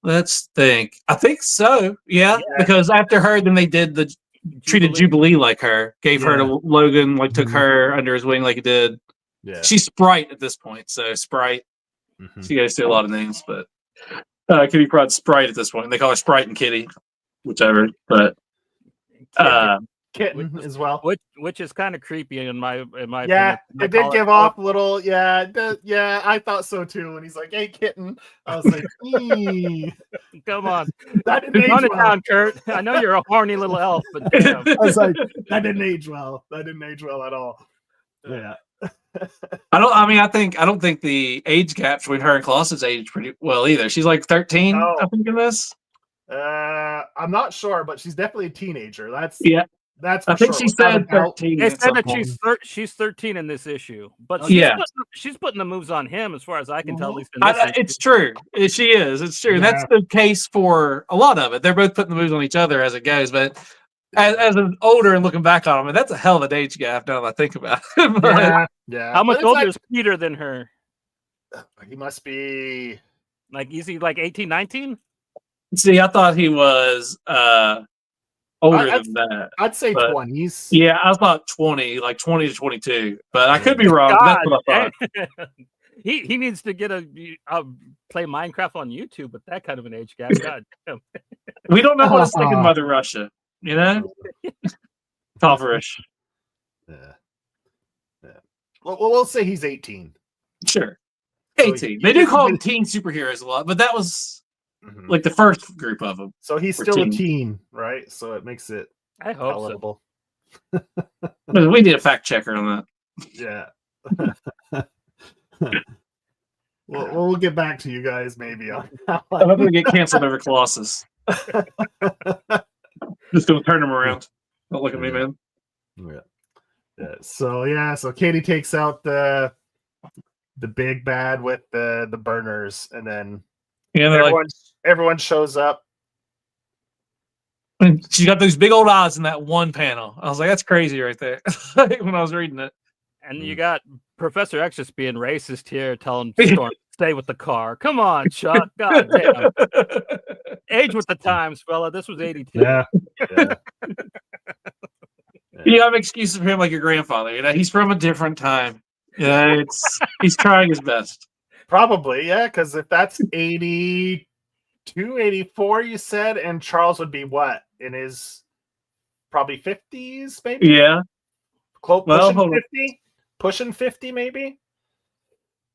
Let's think. I think so. Yeah, because after her, then they did the treated Jubilee like her, gave her to Logan, like took her under his wing like he did. Yeah. She's Sprite at this point, so Sprite. She goes through a lot of names, but Kitty Pryde's Sprite at this point. They call her Sprite and Kitty, whichever. But Kitten as well. Which is kind of creepy in my yeah, opinion. it did give off little yeah, I thought so too. And he's like, "Hey, kitten," I was like, "Come on, that didn't age well." Down, Kurt. I know you're a horny little elf, but damn. I was like, "That didn't age well. That didn't age well at all." Yeah. I don't think the age gap between her and Colossus age pretty well either. She's like 13, I think, in this. I'm not sure, but she's definitely a teenager. That's I think she said 13. They said that she's 13 in this issue, but she's putting the moves on him, as far as I can tell. At least in this it's true. She is. It's true. Yeah. That's the case for a lot of it. They're both putting the moves on each other as it goes. But as an older and looking back on them, that's a hell of an age gap. Now that I think about it. Yeah. How much older is Peter than her? He must be like, is he like 18, 19? See, I thought he was older than that. I'd say 20s. Yeah, I thought 20, like 20 to 22. But I could be wrong. That's what I thought. He needs to get play Minecraft on YouTube with that kind of an age gap. God damn. We don't know what to think of Mother Russia, you know? Tofferish. Yeah. Well, we'll say he's 18. Sure. 18. They do call them teen superheroes a lot, but that was like the first group of them. So he's still a teen, right? So it makes it I hope palatable. So. We need a fact checker on that. Yeah. We'll get back to you guys maybe on I'm going to get canceled over Colossus. Just gonna turn him around. Don't look at me, man. So Katie takes out the big bad with the burners, and then Yeah, they're like, everyone shows up. and she's got those big old eyes in that one panel. I was like, that's crazy right there. When I was reading it. And you got Professor X just being racist here, telling Storm stay with the car. Come on, Chuck. God damn. Age with the times, fella. This was 82. Yeah. You have excuses for him like your grandfather. You know, he's from a different time. Yeah, he's trying his best. Probably, yeah, because if that's 82, 84, you said, and Charles would be what? In his probably 50s, maybe? Yeah. Pushing 50? Pushing 50, maybe?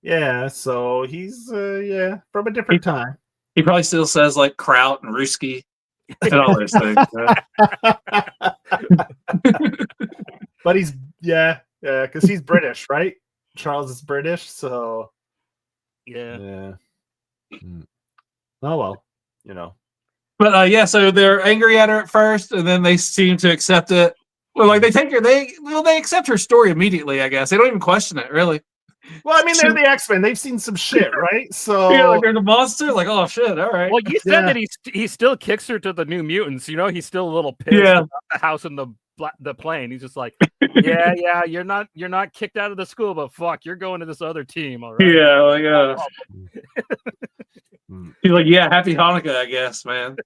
Yeah, so he's from a different time. He probably still says like kraut and Ruski and all those things. But he's because he's British, right? Charles is British, so yeah. Oh well, you know. But so they're angry at her at first, and then they seem to accept it. Well, like they take her, they accept her story immediately. I guess they don't even question it, really. Well, I mean, they're the X-Men. They've seen some shit, right? So yeah, like there's a monster. Like, oh shit, all right. Well, you said that he still kicks her to the New Mutants. You know, he's still a little pissed about the house and the plane. He's just like, yeah, you're not kicked out of the school, but fuck, you're going to this other team, all right? Yeah, like he's like, yeah, happy Hanukkah, I guess, man.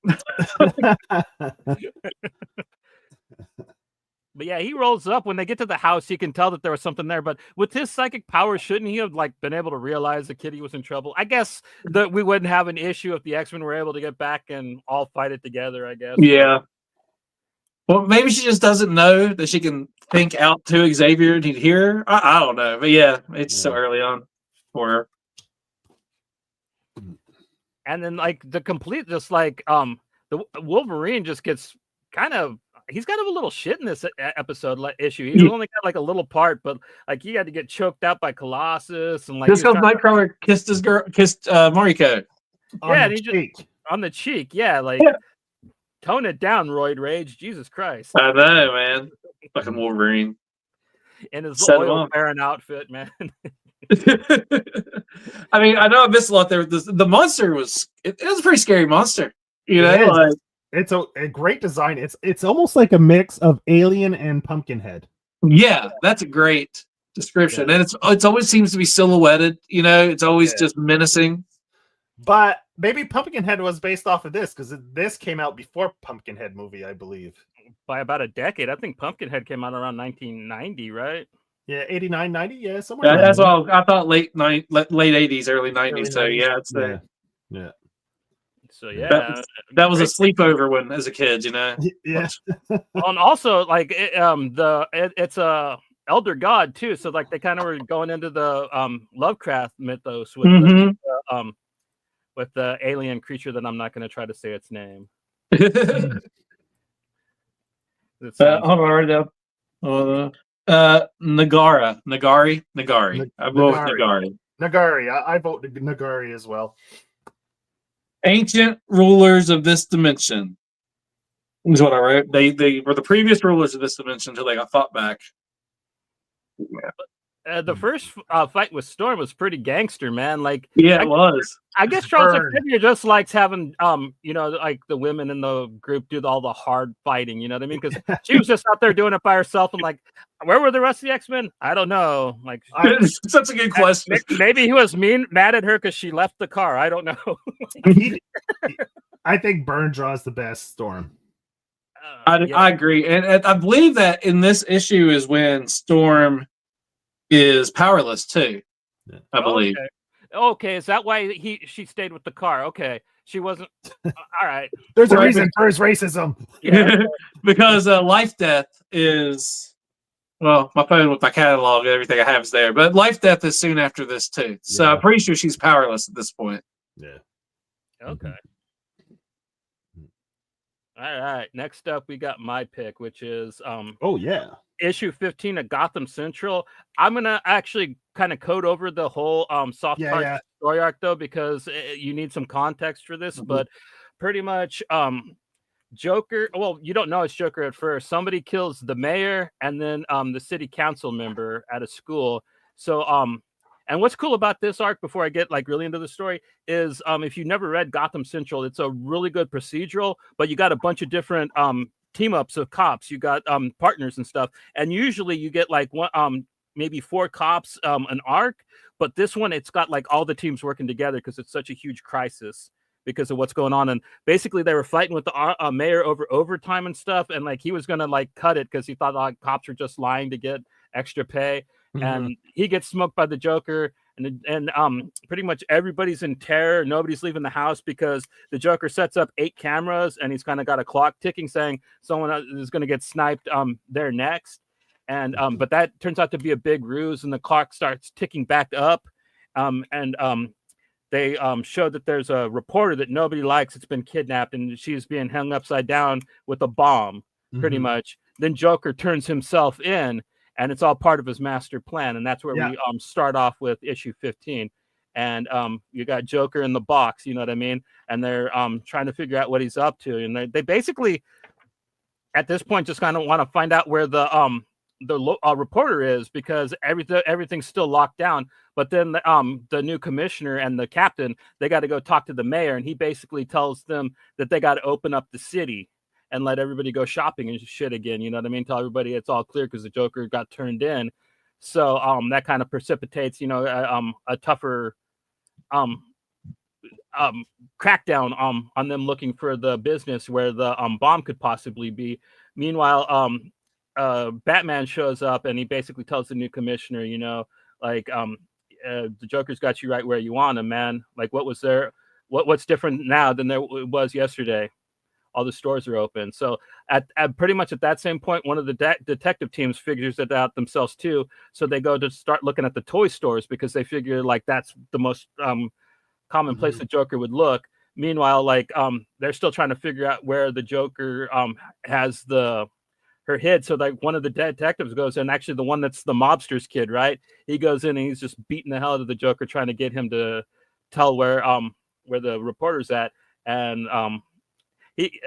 But yeah, he rolls up. When they get to the house, he can tell that there was something there. But with his psychic power, shouldn't he have like been able to realize the Kitty was in trouble? I guess that we wouldn't have an issue if the X-Men were able to get back and all fight it together, I guess. Yeah. Well, maybe she just doesn't know that she can think out to Xavier and he'd hear her. I don't know. But yeah, it's so early on for her. And then like the Wolverine just gets he's kind of a little shit in this episode issue. He's only got like a little part, but like he had to get choked out by Colossus and like just because Nightcrawler kissed Mariko. On the cheek. Yeah, like tone it down, Roid Rage. Jesus Christ. I know, man. Fucking Wolverine. And his oil baron outfit, man. I mean, I know I missed a lot there. The monster was it was a pretty scary monster. You know, like it's a great design. It's almost like a mix of Alien and Pumpkinhead. Yeah, that's a great description. And it's always seems to be silhouetted, you know, it's always just menacing. But maybe Pumpkinhead was based off of this, because this came out before Pumpkinhead movie, I believe. By about a decade. I think Pumpkinhead came out around 1990, right? Yeah, 89, 90, yeah, somewhere. That's all. I thought late 80s, early 90s. So yeah, it's yeah. So yeah, that was a sleepover when as a kid, you know. Yeah. And also, like it's a elder god too. So like they kind of were going into the Lovecraft mythos with with the alien creature that I'm not going to try to say its name. Hold on, right now. Nagari. I vote Nagari. Nagari. I vote Nagari as well. Ancient rulers of this dimension is what I wrote. They were the previous rulers of this dimension until they got fought back. The first fight with Storm was pretty gangster, man. Like, it was. I guess Charles Xavier just likes having, like the women in the group do all the hard fighting. You know what I mean? Because she was just out there doing it by herself. And like, where were the rest of the X-Men? I don't know. Like, such a good question. Maybe he was mad at her because she left the car. I don't know. I think Byrne draws the best Storm. I agree, and I believe that in this issue is when Storm is powerless too. I believe. Okay, is that why she stayed with the car? Okay, she wasn't. All right. There's a reason for his racism. Yeah, because Life Death is. Well, my phone with my catalog and everything I have is there, but Life Death is soon after this too. So I'm pretty sure she's powerless at this point. Yeah. Okay. All right. Next up, we got my pick, which is issue 15 of Gotham Central. I'm gonna actually kind of code over the whole soft part story arc though, because you need some context for this. But pretty much, Joker. Well, you don't know it's Joker at first. Somebody kills the mayor and then the city council member at a school. So and what's cool about this arc, before I get like really into the story, is if you've never read Gotham Central, it's a really good procedural, but you got a bunch of different team ups of cops. You got partners and stuff, and usually you get like one maybe 4 cops an arc, but this one it's got like all the teams working together because it's such a huge crisis because of what's going on. And basically they were fighting with the mayor over overtime and stuff, and like he was gonna like cut it because he thought like cops were just lying to get extra pay. And he gets smoked by the Joker, and pretty much everybody's in terror. Nobody's leaving the house because the Joker sets up 8 cameras, and he's kind of got a clock ticking saying someone is going to get sniped there next. And but that turns out to be a big ruse, and the clock starts ticking back up. And they show that there's a reporter that nobody likes. It's been kidnapped, and she's being hung upside down with a bomb, pretty much. Then Joker turns himself in, and it's all part of his master plan. And that's where we start off with issue 15. And you got Joker in the box, you know what I mean? And they're trying to figure out what he's up to. And they basically, at this point, just kind of want to find out where the reporter is, because everything's still locked down. But then the new commissioner and the captain, they got to go talk to the mayor, and he basically tells them that they got to open up the city and let everybody go shopping and shit again. You know what I mean? Tell everybody it's all clear because the Joker got turned in. So that kind of precipitates, a tougher crackdown on them looking for the business where the bomb could possibly be. Meanwhile, Batman shows up, and he basically tells the new commissioner, the Joker's got you right where you want him, man. Like, what's different now than there was yesterday? All the stores are open. So at pretty much at that same point, one of the detective teams figures it out themselves too. So they go to start looking at the toy stores because they figure like that's the most common place the Joker would look. Meanwhile, like they're still trying to figure out where the Joker has her hid. So like one of the detectives goes in, actually the one that's the mobster's kid, right? He goes in and he's just beating the hell out of the Joker, trying to get him to tell where the reporter's at. And he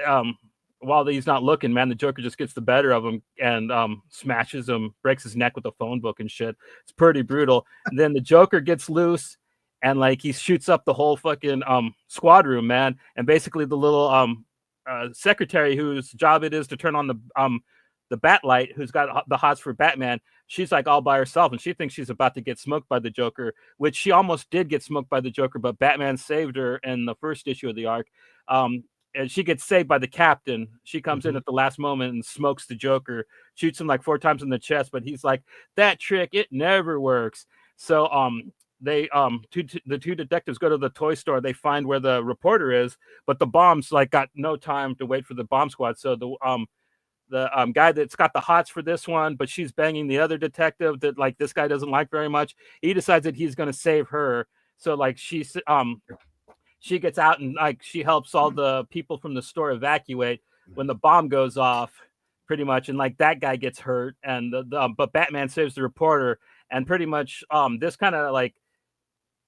while he's not looking, man, the Joker just gets the better of him and smashes him, breaks his neck with a phone book and shit. It's pretty brutal. And then the Joker gets loose, and like he shoots up the whole fucking squad room, man. And basically the little secretary whose job it is to turn on the bat light, who's got the hots for Batman, she's like all by herself, and she thinks she's about to get smoked by the Joker, which she almost did get smoked by the Joker, but Batman saved her in the first issue of the arc. And she gets saved by the captain. She comes in at the last moment and smokes the Joker, shoots him like 4 times in the chest, but he's like, that trick, it never works. So the 2 detectives go to the toy store. They find where the reporter is, but the bomb's like got no time to wait for the bomb squad. So the guy that's got the hots for this one, but she's banging the other detective that like this guy doesn't like very much. He decides that he's going to save her. So like she gets out and like she helps all the people from the store evacuate when the bomb goes off, pretty much. And like that guy gets hurt, and but Batman saves the reporter. And pretty much this kind of like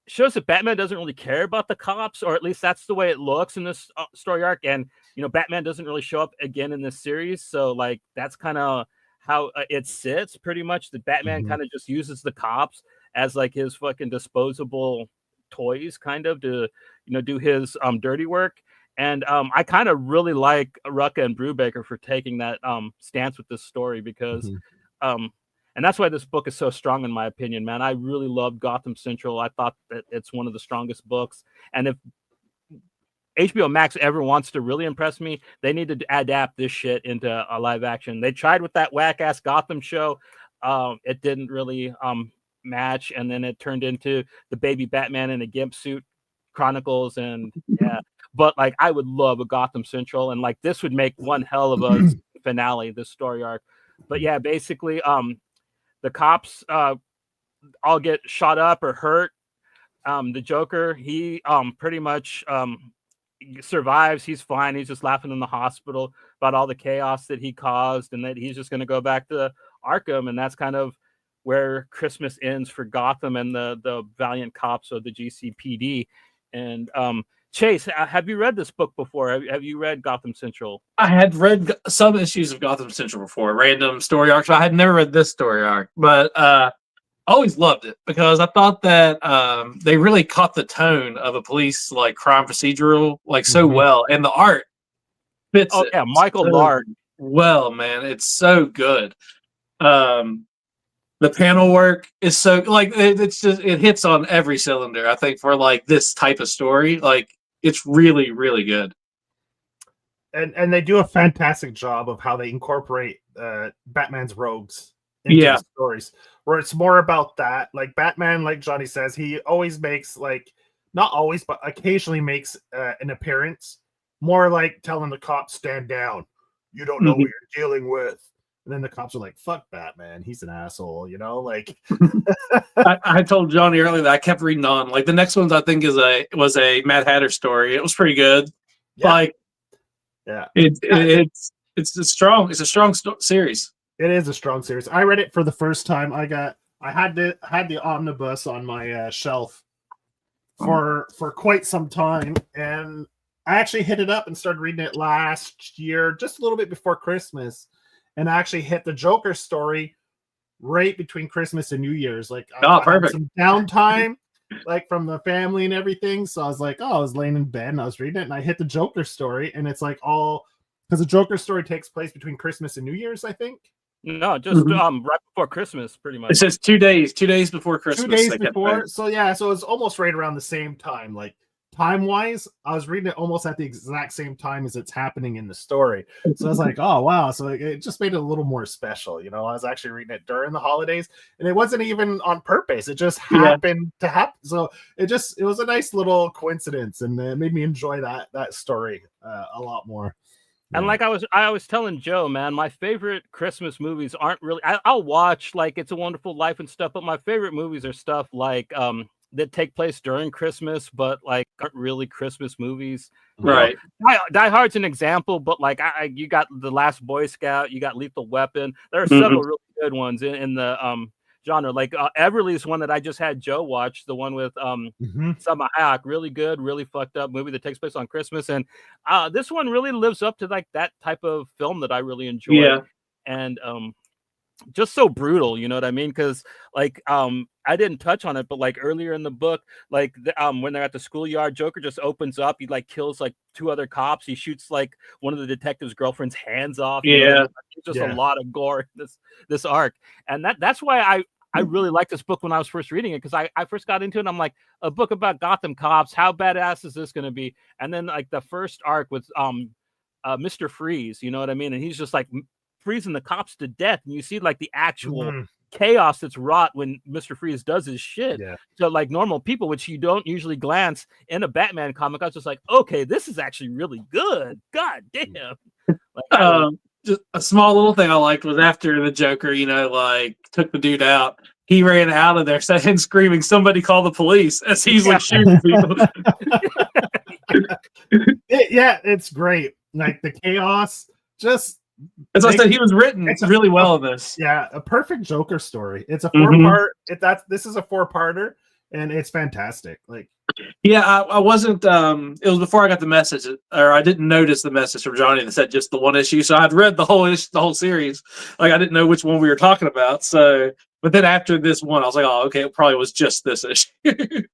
shows that Batman doesn't really care about the cops, or at least that's the way it looks in this story arc. And Batman doesn't really show up again in this series, so like that's kind of how it sits, pretty much. That Batman kind of just uses the cops as like his fucking disposable toys, kind of, to do his dirty work. And I kind of really like Rucka and Brubaker for taking that stance with this story, because and that's why this book is so strong, in my opinion, man. I really loved Gotham Central. I thought that it's one of the strongest books. And if HBO Max ever wants to really impress me, they need to adapt this shit into a live action. They tried with that whack-ass Gotham show. It didn't really match, and then it turned into the baby Batman in a gimp suit Chronicles, and yeah. But like I would love a Gotham Central, and like this would make one hell of a finale, this story arc. But yeah, basically the cops all get shot up or hurt. The Joker, he pretty much survives. He's fine. He's just laughing in the hospital about all the chaos that he caused, and that he's just going to go back to Arkham. And that's kind of where Christmas ends for Gotham and the valiant cops of the GCPD. And Chase, have you read this book before? Have you read Gotham Central? I had read some issues of Gotham Central before, random story arcs. I had never read this story arc, but always loved it because I thought that they really caught the tone of a police like crime procedural like so well, and the art fits Oh it yeah, Michael so Lard. well, man. It's so good. The panel work is so like it's just it hits on every cylinder. I think for like this type of story, like it's really really good. And they do a fantastic job of how they incorporate Batman's rogues into the stories, where it's more about that. Like Batman, like Johnny says, he always makes like not always, but occasionally makes an appearance, more like telling the cops stand down. You don't know what you're dealing with. And then the cops are like, "Fuck Batman, he's an asshole," you know. Like, I told Johnny earlier that I kept reading on. Like the next ones, I think was a Mad Hatter story. It was pretty good. Yeah. Like, yeah, it's a strong series. It is a strong series. I read it for the first time. I had the omnibus on my shelf for quite some time, and I actually hit it up and started reading it last year, just a little bit before Christmas. And I actually hit the Joker story right between Christmas and New Year's. Like, I had some downtime, like from the family and everything. So I was like, I was laying in bed and I was reading it, and I hit the Joker story, and it's like all because the Joker story takes place between Christmas and New Year's, I think. No, just right before Christmas, pretty much. It says 2 days before Christmas. 2 days before. So yeah, so it's almost right around the same time. Like time-wise, I was reading it almost at the exact same time as it's happening in the story. So I was like, oh wow. So it just made it a little more special. You know, I was actually reading it during the holidays, and it wasn't even on purpose. It just happened to happen. So it was a nice little coincidence, and it made me enjoy that story a lot more. And like I was telling Joe, man, my favorite Christmas movies aren't really. I'll watch like It's a Wonderful Life and stuff, but my favorite movies are stuff like that take place during Christmas, but like aren't really Christmas movies. Right. Die Hard's an example, but like you got The Last Boy Scout, you got Lethal Weapon. There are several really good ones in the genre. Like Everly's one that I just had Joe watch, the one with Salma Hayek, really good, really fucked up movie that takes place on Christmas. And this one really lives up to like that type of film that I really enjoy. Yeah. And just so brutal, you know what I mean? Because like I didn't touch on it, but like earlier in the book, like when they're at the schoolyard, Joker just opens up, he like kills like 2 other cops, he shoots like one of the detective's girlfriend's hands off. Just a lot of gore in this arc. And that's why I really like this book when I was first reading it, because I first got into it and I'm like, a book about Gotham cops, how badass is this gonna be? And then like the first arc with Mr. Freeze, you know what I mean? And he's just like freezing the cops to death, and you see like the actual chaos that's wrought when Mr. Freeze does his shit. So like normal people, which you don't usually glance in a Batman comic, I was just like, okay, this is actually really good. God damn. Like, just a small little thing I liked was after the Joker, you know, like took the dude out, he ran out of there saying, screaming, "Somebody call the police," as he's like shooting people. It's great. Like the chaos, just as I said, he was written really well in this. Yeah, a perfect Joker story. It's a 4-part. This is a 4-parter, and it's fantastic. Like, yeah, I wasn't. It was before I got the message, or I didn't notice the message from Johnny that said just the one issue. So I'd read the whole series. Like I didn't know which one we were talking about. So, but then after this one, I was like, oh, okay, it probably was just this issue.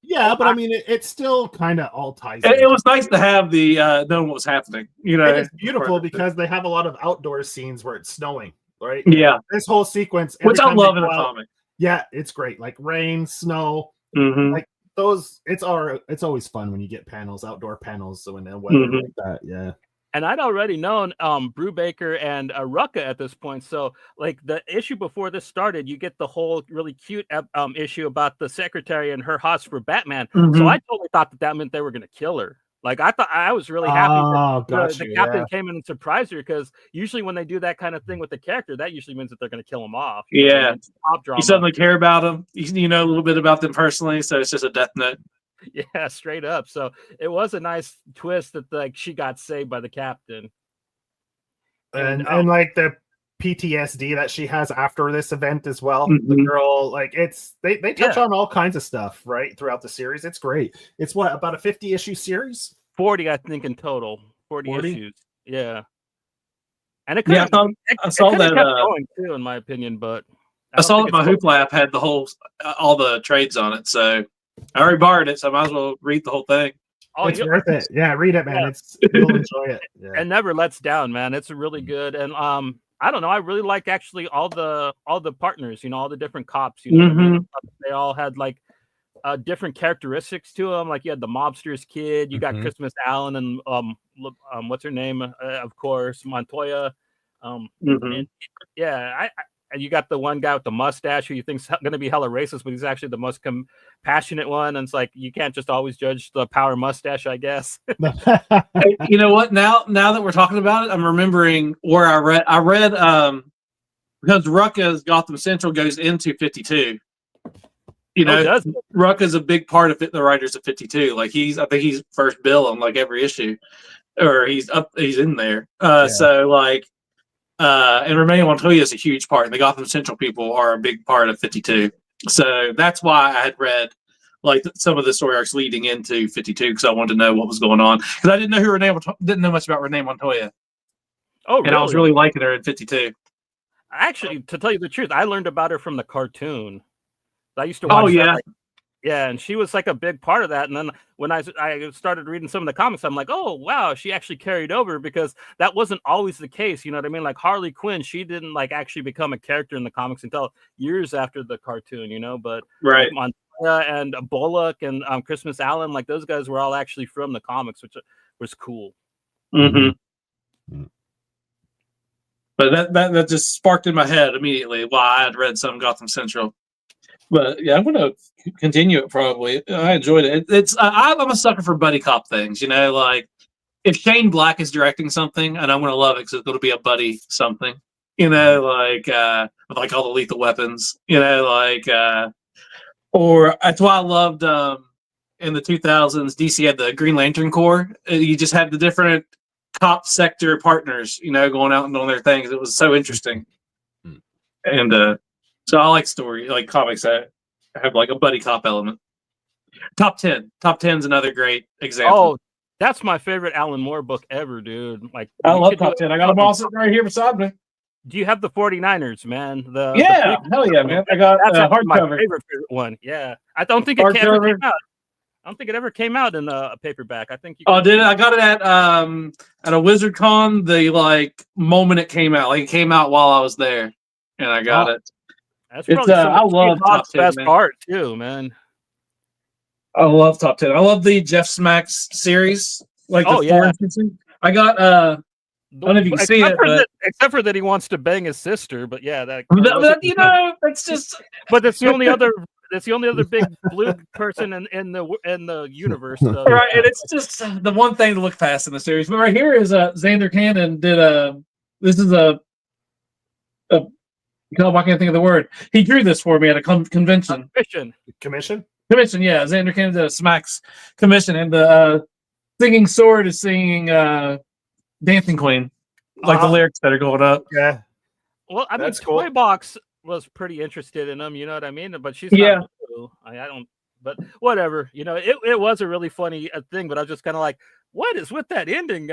Yeah, but I mean, it still kind of all ties. It was nice to have the knowing what was happening. You know, it's beautiful because they have a lot of outdoor scenes where it's snowing, right? Yeah, this whole sequence, which I love in a comic. Yeah, it's great. Like rain, snow, like those. It's always fun when you get outdoor panels. So when the weather like that, yeah. And I'd already known Brubaker and Rucka at this point. So, like the issue before this started, you get the whole really cute issue about the secretary and her hots for Batman. So I totally thought that meant they were going to kill her. Like I thought, I was really happy that the captain came in and surprised her, because usually when they do that kind of thing with the character, that usually means that they're going to kill him off. Yeah, you suddenly care about them. You know a little bit about them personally, so it's just a death note. Yeah, straight up. So it was a nice twist that like she got saved by the captain, and like the PTSD that she has after this event as well. The girl, like they touch on all kinds of stuff right throughout the series. It's great. It's about a 50-issue series. 40, I think, in total. 40 40? issues. Yeah. And it could Yeah, have I saw that. kept going too, in my opinion, but I don't saw think that my it's Hoopla app had the whole all the trades on it, so I already borrowed it, so I might as well read the whole thing. oh, It's worth it. Yeah, read it, man. You'll enjoy it. Yeah. it never lets down, man. It's really good. And I don't know, I really like actually all the partners, all the different cops, what I mean? They all had like different characteristics to them. Like you had the mobster's kid, you got Christmas Allen and what's her name? Of course, Montoya. And yeah, and you got the one guy with the mustache who you think's going to be hella racist, but he's actually the most compassionate one. And it's like you can't just always judge the power mustache, I guess. Hey, you know what? Now that we're talking about it, I'm remembering where I read because Rucka's Gotham Central goes into 52. Rucka's a big part of the writers of 52. Like I think he's first bill on like every issue, or he's in there. So like. And Romeo Montoya is a huge part, and the Gotham Central people are a big part of 52. So that's why I had read like some of the story arcs leading into 52 because I wanted to know what was going on because I didn't know much about Renee Montoya. Oh, really? And I was really liking her in 52. Actually, to tell you the truth, I learned about her from the cartoon. I used to watch. Oh yeah. Yeah, and she was like a big part of that. And then when I started reading some of the comics, I'm like, oh, wow, she actually carried over because that wasn't always the case. You know what I mean? Like Harley Quinn, she didn't like actually become a character in the comics until years after the cartoon, But right. Like Montoya and Bullock and Christmas Allen, like those guys were all actually from the comics, which was cool. Mm-hmm. But that just sparked in my head immediately why I had read some Gotham Central. But yeah, I'm going to continue it probably. I enjoyed it. I'm a sucker for buddy cop things, like if Shane Black is directing something and I'm going to love it because it's going to be a buddy something, like all the Lethal Weapons, or that's why I loved in the 2000s, DC had the Green Lantern Corps. You just had the different cop sector partners, going out and doing their things. It was so interesting. And, so I like comics that have like a buddy cop element. Top 10. Top 10's another great example. Oh, that's my favorite Alan Moore book ever, dude. Like I love Top 10. I got them all sitting right here beside me. Do you have the 49ers, man? Hell yeah, man. I got that's my hardcover. favorite one. Yeah. I don't think it ever came out. I don't think it ever came out in a paperback. I think did it? I got it at a Wizard Con the moment it came out. Like it came out while I was there. And I got it. That's probably I love Top 10, best man. art too, man. I love Top 10. I love the Jeff Smacks series. Like the four instances. I got I don't know if you can see it, except for that he wants to bang his sister, but yeah, that's just. But that's the only other. That's the only other big blue person in the universe. Right, and it's just the one thing to look past in the series. But right here is Xander Cannon did this is a I can't think of the word. He drew this for me at a convention. Commission? Yeah. Xander Cannon did a Smacks commission, and the singing sword is singing Dancing Queen, like the lyrics that are going up. Yeah. Well, I mean, Toy Box was pretty interested in them, you know what I mean? But she's not blue. I don't. But whatever, it was a really funny thing. But I was just kind of like, what is with that ending,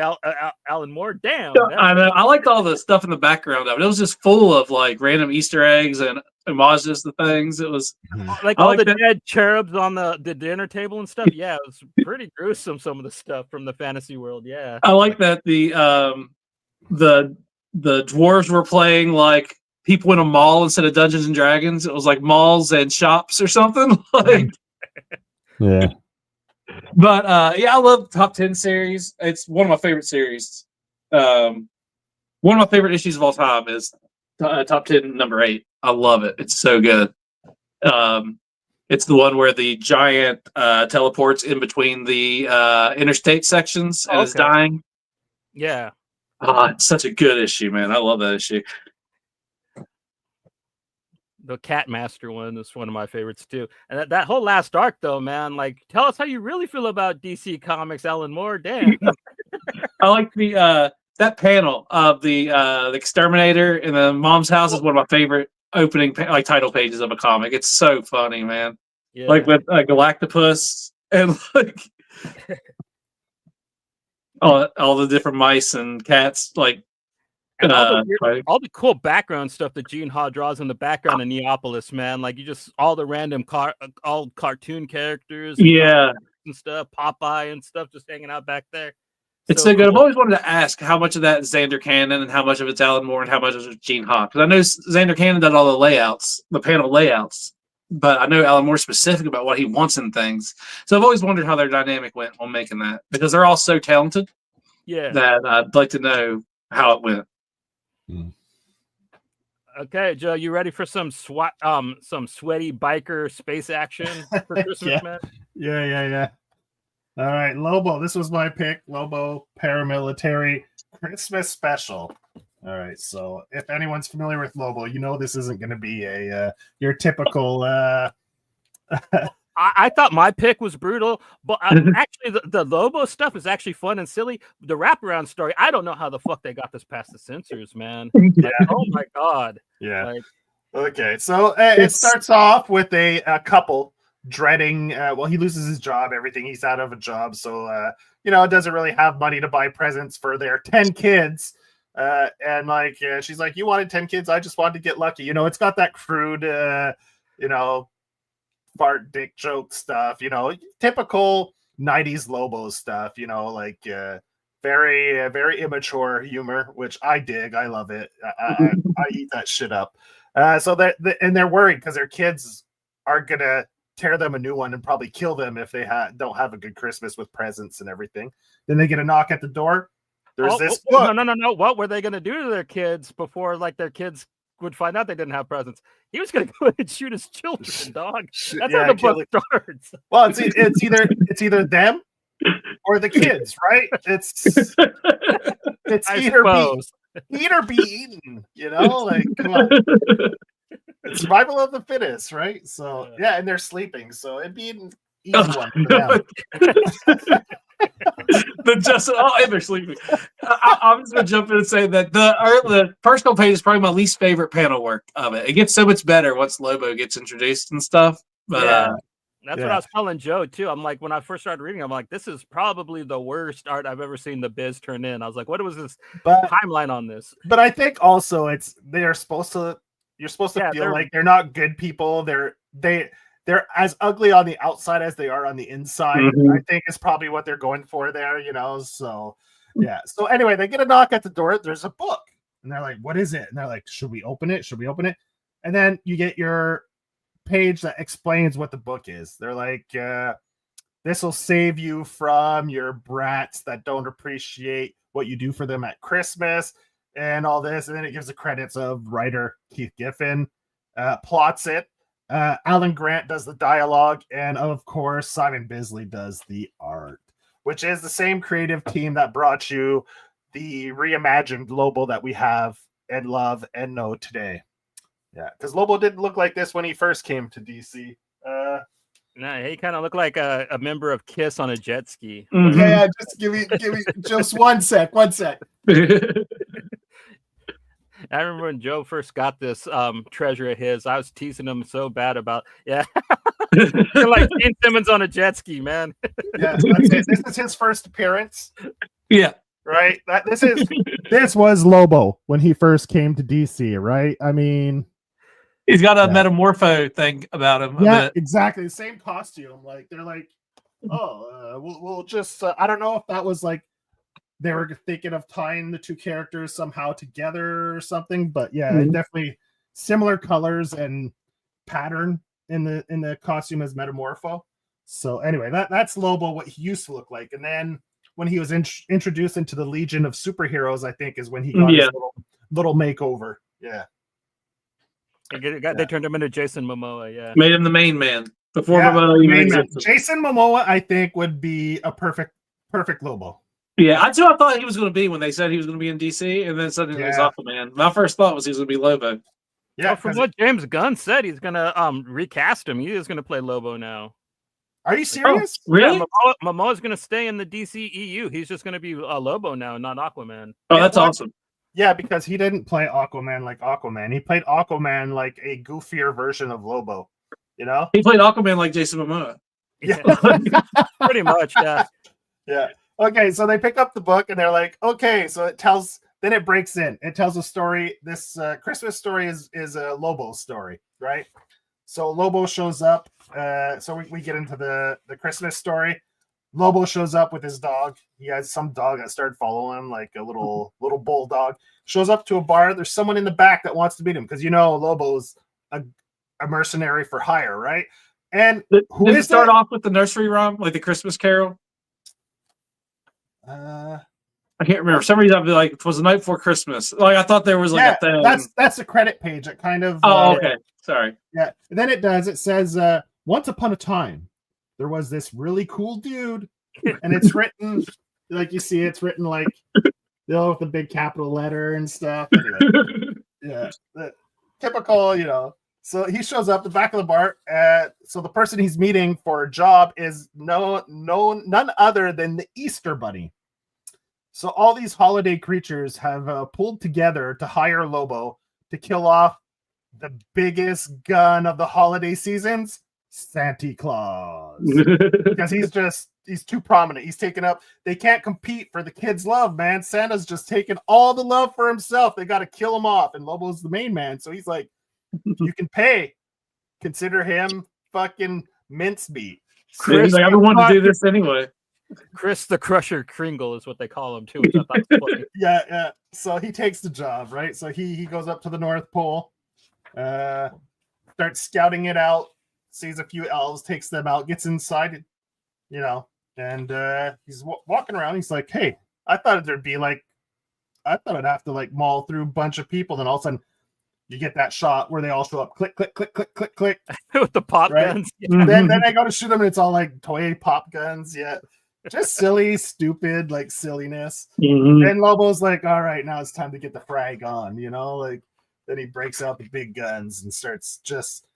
Alan Moore? Damn. I know. I liked all the stuff in the background of it. It was just full of like random Easter eggs and homages to things. It was like all the dead cherubs on the dinner table and stuff. Yeah, it was pretty gruesome. Some of the stuff from the fantasy world. Yeah, I like that the dwarves were playing like people in a mall instead of Dungeons and Dragons. It was like malls and shops or something. Yeah. But I love Top 10 series. It's one of my favorite series. One of my favorite issues of all time is Top 10 number 8. I love it. It's so good. It's the one where the giant teleports in between the interstate sections and is dying. Yeah. It's such a good issue, man. I love that issue. The Cat Master one is one of my favorites too. And that whole last arc though, man, like tell us how you really feel about DC Comics, Alan Moore. Damn. I like the that panel of the exterminator in the mom's house is one of my favorite opening title pages of a comic. It's so funny, man. Yeah. Like with Galactopus and like all the different mice and cats, like And fighting. all the cool background stuff that Gene Ha draws in the background of Neapolis, man. Like you just all the random all cartoon characters, and Yeah. and stuff, Popeye and stuff, just hanging out back there. It's so good. I've cool. always wanted to ask how much of that is Xander Cannon and how much of it's Alan Moore and how much of it's Gene Ha. Because I know Xander Cannon did all the layouts, the panel layouts, but I know Alan Moore's specific about what he wants in things. So I've always wondered how their dynamic went on making that, because they're all so talented. Yeah. That I'd like to know how it went. Okay, Joe, you ready for some sweaty biker space action for Christmas, man? Yeah. All right, Lobo. This was my pick. Lobo Paramilitary Christmas Special. All right, so if anyone's familiar with Lobo, you know this isn't going to be a your typical. I thought my pick was brutal, but actually the Lobo stuff is actually fun and silly. The wraparound story, I don't know how the fuck they got this past the censors, man. Like, oh my god. Yeah. Like, okay, so it starts off with a couple dreading. Well, he loses his job, everything. He's out of a job, so doesn't really have money to buy presents for their 10 kids. And like she's like, "You wanted 10 kids? I just wanted to get lucky." It's got that crude, fart dick joke stuff, typical 90s Lobo stuff, like very very immature humor, which I dig. I love it. I eat that shit up. So they're worried because their kids are gonna tear them a new one and probably kill them if they don't have a good Christmas with presents and everything. Then they get a knock at the door. There's this book. No. What were they gonna do to their kids before like their kids would find out they didn't have presents? He was going to go and shoot his children, dog. That's how the book starts. Well, it's either them or the kids, right? It's eat or be eaten. Like come on. It's survival of the fittest, right? So yeah, and they're sleeping, so it'd be an easy one for them. And they're sleeping. I'm just gonna jump in and say that the personal page is probably my least favorite panel work of it. It gets so much better once Lobo gets introduced and stuff. But that's what I was telling Joe too. I'm like, when I first started reading, I'm like, this is probably the worst art I've ever seen the Biz turn in. I was like, what was this timeline on this? But I think also you're supposed to feel like they're not good people. They're as ugly on the outside as they are on the inside. I think is probably what they're going for there, so yeah. So anyway, they get a knock at the door. There's a book and they're like, what is it? And they're like, should we open it? And then you get your page that explains what the book is. They're like, this will save you from your brats that don't appreciate what you do for them at Christmas and all this. And then it gives the credits of writer Keith Giffen, plots it. Alan Grant does the dialogue, and of course, Simon Bisley does the art, which is the same creative team that brought you the reimagined Lobo that we have and love and know today. Yeah, because Lobo didn't look like this when he first came to DC. No, he kind of looked like a member of Kiss on a jet ski. Yeah, just give me just one sec. I remember when Joe first got this treasure of his, I was teasing him so bad about, like Gene Simmons on a jet ski, man. Yeah, that's it. This is his first appearance. Yeah. Right? This was Lobo when he first came to DC, right? I mean, he's got a metamorpho thing about him. Yeah, exactly. The same costume. Like, they're like, we'll just, I don't know if that was like, they were thinking of tying the two characters somehow together or something, but yeah, definitely similar colors and pattern in the costume as Metamorpho. So anyway, that's Lobo, what he used to look like, and then when he was introduced into the Legion of Superheroes, I think is when he got his little makeover. Yeah, they turned him into Jason Momoa. Yeah, made him the main man before Momoa even existed. Jason Momoa, I think, would be a perfect Lobo. Yeah, that's who I thought he was going to be when they said he was going to be in DC, and then suddenly he was Aquaman. My first thought was he was going to be Lobo. Yeah, well, from what James Gunn said, he's going to recast him. He is going to play Lobo now. Are you serious? Oh, really? Yeah, Momoa's going to stay in the DC EU. He's just going to be Lobo now, not Aquaman. Oh, that's awesome. Yeah, because he didn't play Aquaman like Aquaman. He played Aquaman like a goofier version of Lobo. He played Aquaman like Jason Momoa. Yeah, pretty much. Yeah. Yeah. Okay, so they pick up the book and they're like, okay, so then it breaks in. It tells a story. This Christmas story is a Lobo story, right? So Lobo shows up. So we get into the Christmas story. Lobo shows up with his dog. He has some dog that started following him, like a little bulldog. Shows up to a bar. There's someone in the back that wants to meet him because Lobo's a mercenary for hire, right? And who Did it is start it? off with the nursery rhyme, like the Christmas Carol? I can't remember. For some reason I'd be like, it was the night before Christmas. Like I thought there was like a thing. That's the credit page. It kind of. Oh, okay. Sorry. Yeah. And then it says, once upon a time, there was this really cool dude, and it's written like you see. It's written like with a big capital letter and stuff. Anyway, yeah, typical. So he shows up the back of the bar. So the person he's meeting for a job is none other than the Easter Bunny. So all these holiday creatures have pulled together to hire Lobo to kill off the biggest gun of the holiday seasons, Santa Claus. Because he's too prominent. He's taken up. They can't compete for the kids' love, man. Santa's just taking all the love for himself. They got to kill him off. And Lobo's the main man. So he's like, you can pay. Consider him fucking mincemeat. Chris, like, I don't want to do this anyway. Chris the Crusher Kringle is what they call him too, which I thought was funny. Yeah. So he takes the job, right? So he goes up to the North Pole, starts scouting it out, sees a few elves, takes them out, gets inside, and he's walking around. He's like, "Hey, I thought I'd have to like maul through a bunch of people." Then all of a sudden, you get that shot where they all show up, click, click, click, click, click, click, with the pop right? guns. Yeah. Then I go to shoot them, and it's all like toy pop guns. Yeah. Just silly, stupid, like silliness. Mm-hmm. And Lobo's like, all right, now it's time to get the frag on, like then he breaks out the big guns and starts just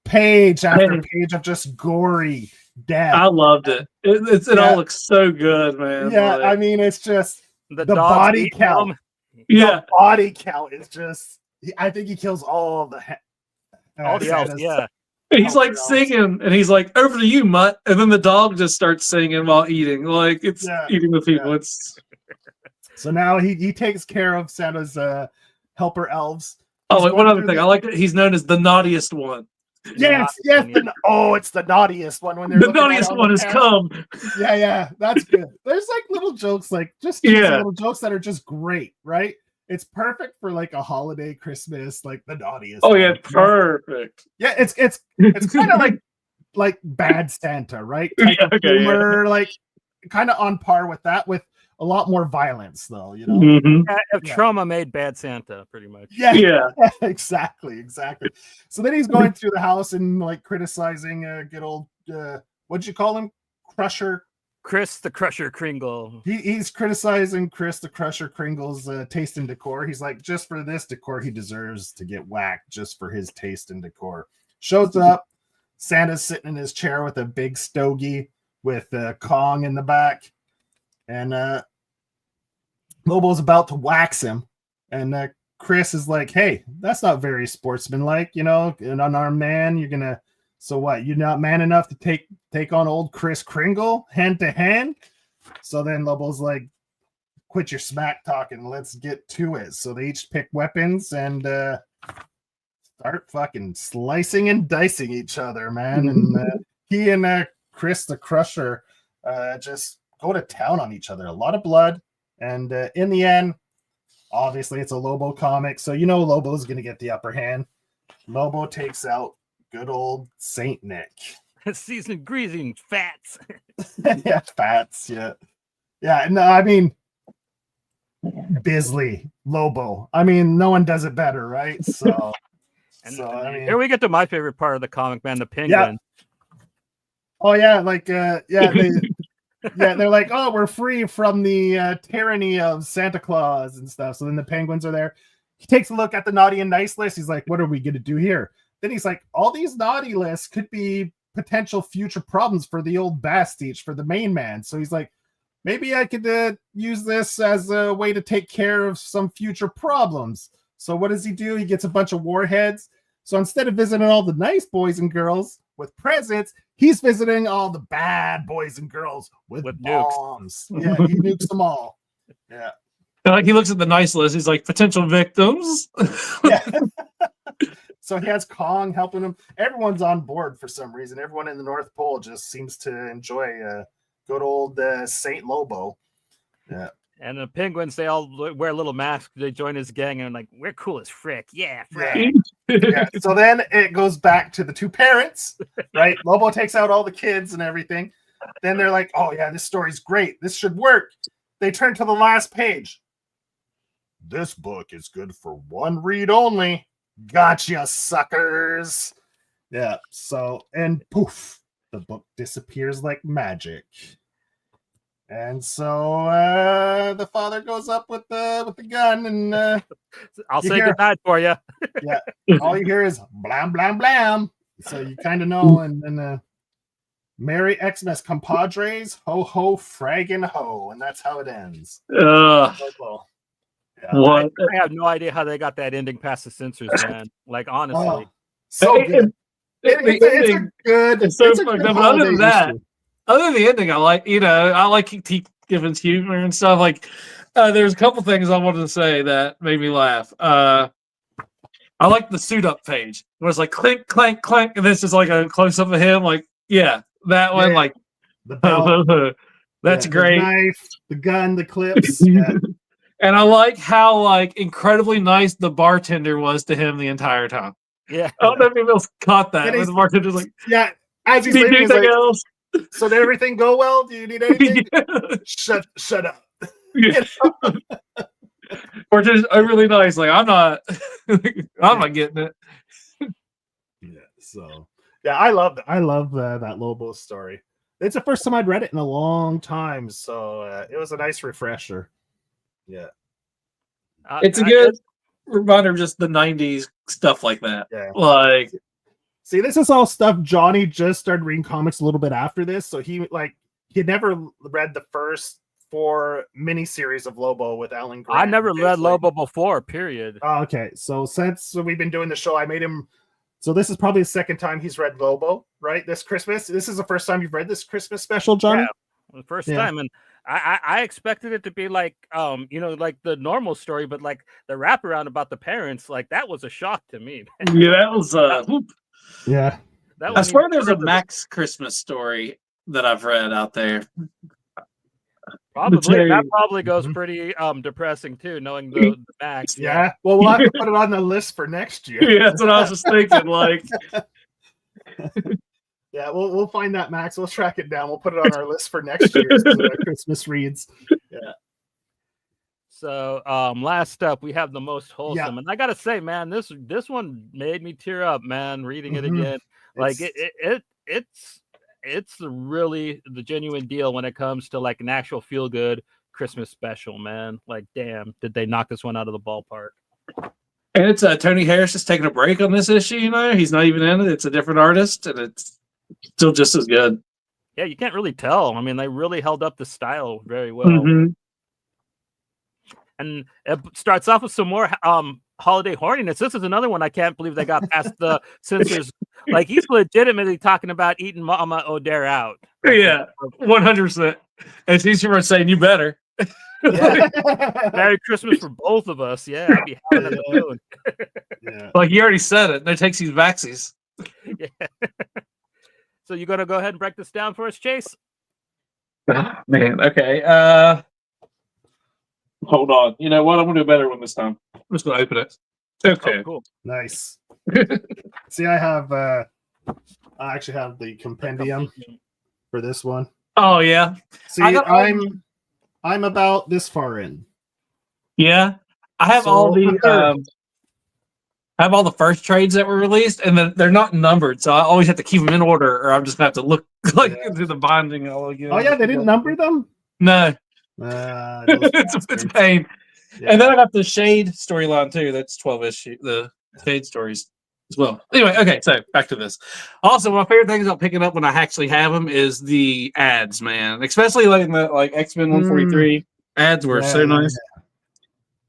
page after page of just gory death. I loved it. It all looks so good, man. Yeah, I mean, it's just the body count. Yeah. The body count is just I think he kills all the elves, yeah. He's like singing, and he's like, "Over to you, mutt," and then the dog just starts singing while eating, like it's eating the people. Yeah. It's so now he takes care of Santa's helper elves. One other thing, I like that he's known as the naughtiest one. Yes. It's the naughtiest one when they're the naughtiest one has come. Yeah, that's good. There's like little jokes, like just little jokes that are just great, right? It's perfect for like a holiday Christmas, like the naughtiest. Oh yeah, it's perfect. Yeah, it's kind of like Bad Santa, right? Type of humor, like kind of on par with that, with a lot more violence, though. Mm-hmm. If Trauma made Bad Santa, pretty much. Yeah, exactly. So then he's going through the house and like criticizing good old what'd you call him? Chris the Crusher Kringle. He's criticizing Chris the Crusher Kringle's taste and decor. He's like, just for this decor, he deserves to get whacked just for his taste and decor. Shows up, Santa's sitting in his chair with a big stogie with Kong in the back, and Lobo's about to wax him, and Chris is like, "Hey, that's not very sportsmanlike, an unarmed man. You're gonna." So what? You're not man enough to take on old Chris Kringle hand to hand? So then Lobo's like, quit your smack talking. Let's get to it. So they each pick weapons and start fucking slicing and dicing each other, man. And he and Chris the Crusher just go to town on each other. A lot of blood. And in the end, obviously it's a Lobo comic. So Lobo's going to get the upper hand. Lobo takes out good old Saint Nick. Seasoned greasing fats. Yeah, fats. Yeah. No, I mean, Bisley, Lobo. I mean, no one does it better, right? So, here we get to my favorite part of the comic, man, the penguin. Yeah. Oh yeah, like they're like, oh, we're free from the tyranny of Santa Claus and stuff. So then the penguins are there. He takes a look at the naughty and nice list. He's like, what are we gonna do here? Then he's like, all these naughty lists could be potential future problems for the old Bastich, for the main man. So he's like, maybe I could use this as a way to take care of some future problems. So what does he do? He gets a bunch of warheads. So instead of visiting all the nice boys and girls, with presents. He's visiting all the bad boys and girls with bombs. Yeah, he nukes them all. Yeah. Like he looks at the nice list. He's like potential victims. Yeah. So he has Kong helping him. Everyone's on board for some reason. Everyone in the North Pole just seems to enjoy good old Saint Lobo. Yeah. And the penguins, they all wear little masks. They join his gang and like, we're cool as frick. Yeah, frick. Yeah. So then it goes back to the two parents, right? Lobo takes out all the kids and everything. Then they're like, oh yeah, this story's great. This should work. They turn to the last page. This book is good for one read only. Gotcha, suckers. Yeah. So, and poof, the book disappears like magic. And so the father goes up with the gun, and I'll say goodnight for you. Yeah. All you hear is blam blam blam. So you kind of know, and then Merry Xmas, compadres, ho ho, fraggin' ho, and that's how it ends. Yeah. What? I have no idea how they got that ending past the censors, man. Like honestly, so good. It's a good. It's so fucked up. But other than that, other than the ending, I like T. Gibbons' humor and stuff. Like, there's a couple things I wanted to say that made me laugh. I like the suit up page where it's like clink, clank, clank, and this is like a close up of him. Like, yeah, that one. Like, the belt. That's great. The knife, the gun, the clips. Yeah. And I like how like incredibly nice the bartender was to him the entire time. Yeah, I don't know if anyone else caught that. The bartender's like, yeah, as he's need leaving, anything like, else? So did everything go well? Do you need anything? Shut up. Yeah. Or just overly nice. Like I'm not getting it. Yeah. So yeah, I love that Lobo story. It's the first time I'd read it in a long time, so it was a nice refresher. Yeah. It's a good reminder of just the 90s stuff like that. Yeah. Like, see, this is all stuff Johnny just started reading comics a little bit after this. So he never read the first 4 miniseries of Lobo with Alan Grant. I never read Lobo before, period. Oh, okay. So since we've been doing the show, I made him. So this is probably the second time he's read Lobo, right? This Christmas. This is the first time you've read this Christmas special, Johnny? Yeah, the first time. And I expected it to be like like the normal story, but like the wraparound about the parents, like that was a shock to me. Yeah, that was yeah. I swear there's a Max Christmas story that I've read out there. Probably that probably goes pretty depressing too, knowing the Max. Yeah. Well, we'll have to put it on the list for next year. Yeah, that's what I was just thinking. Like, yeah, we'll find that, Max. We'll track it down. We'll put it on our list for next year's Christmas reads. Yeah. So last up, we have the most wholesome, and I gotta say, man, this one made me tear up, man, reading it again. Like it's really the genuine deal when it comes to like an actual feel good Christmas special, man. Like, damn, did they knock this one out of the ballpark? And it's Tony Harris is taking a break on this issue. He's not even in it. It's a different artist, and it's still just as good. Yeah, you can't really tell. I mean, they really held up the style very well. And it starts off with some more holiday horniness. This is another one I can't believe they got past the censors. Like, he's legitimately talking about eating Mama O'Dare out. Yeah, 100%. And she's saying, "You better." Yeah. Merry Christmas for both of us. Yeah, I'd be having at the moon. Yeah. Like, he already said it. They takes these vaccines. Yeah. So you gonna go ahead and break this down for us, Chase? Man, okay. Hold on. You know what? I'm gonna do a better one this time. I'm just gonna open it. Okay. Oh, cool. Nice. See, I actually have the compendium for this one. Oh yeah. See, I'm about this far in. Yeah, I have all the first trades that were released, and they're not numbered, so I always have to keep them in order, or I'm just gonna have to look into the binding all again. Oh yeah, they didn't number them. No, it's a pain. Yeah. And then I got the Shade storyline too. That's 12 issue. The Shade stories as well. Anyway, okay, so back to this. Also, my favorite things about picking up when I actually have them is the ads, man. Especially like in the X-Men 143 ads were so nice.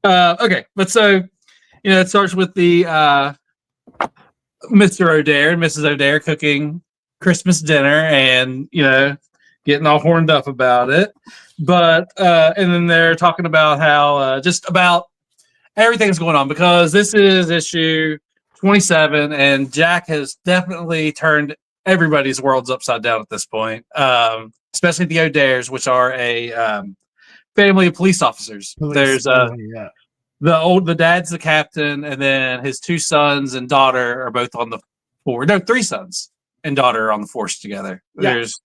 Yeah. Okay, but so it starts with the Mr. O'Dare and Mrs. O'Dare cooking Christmas dinner and, getting all horned up about it. But, and then they're talking about how, just about everything's going on because this is issue 27 and Jack has definitely turned everybody's worlds upside down at this point. Especially the O'Dares, which are a family of police officers. There's the dad's the captain, and then his two sons and daughter are both on the force. No, three sons and daughter are on the force together. Yeah. There's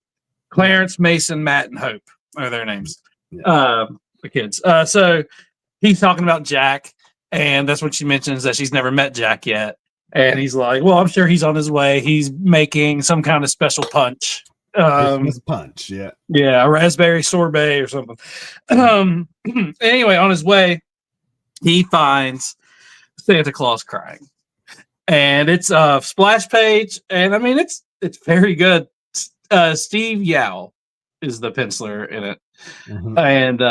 Clarence, Mason, Matt, and Hope are their names. Yeah. The kids. So he's talking about Jack, and that's when she mentions that she's never met Jack yet. And he's like, well, I'm sure he's on his way. He's making some kind of special punch. Christmas punch, yeah. Yeah, a raspberry sorbet or something. Anyway, on his way, he finds Santa Claus crying. And it's a splash page, and I mean it's very good. Steve Yao is the penciler in it. Mm-hmm. And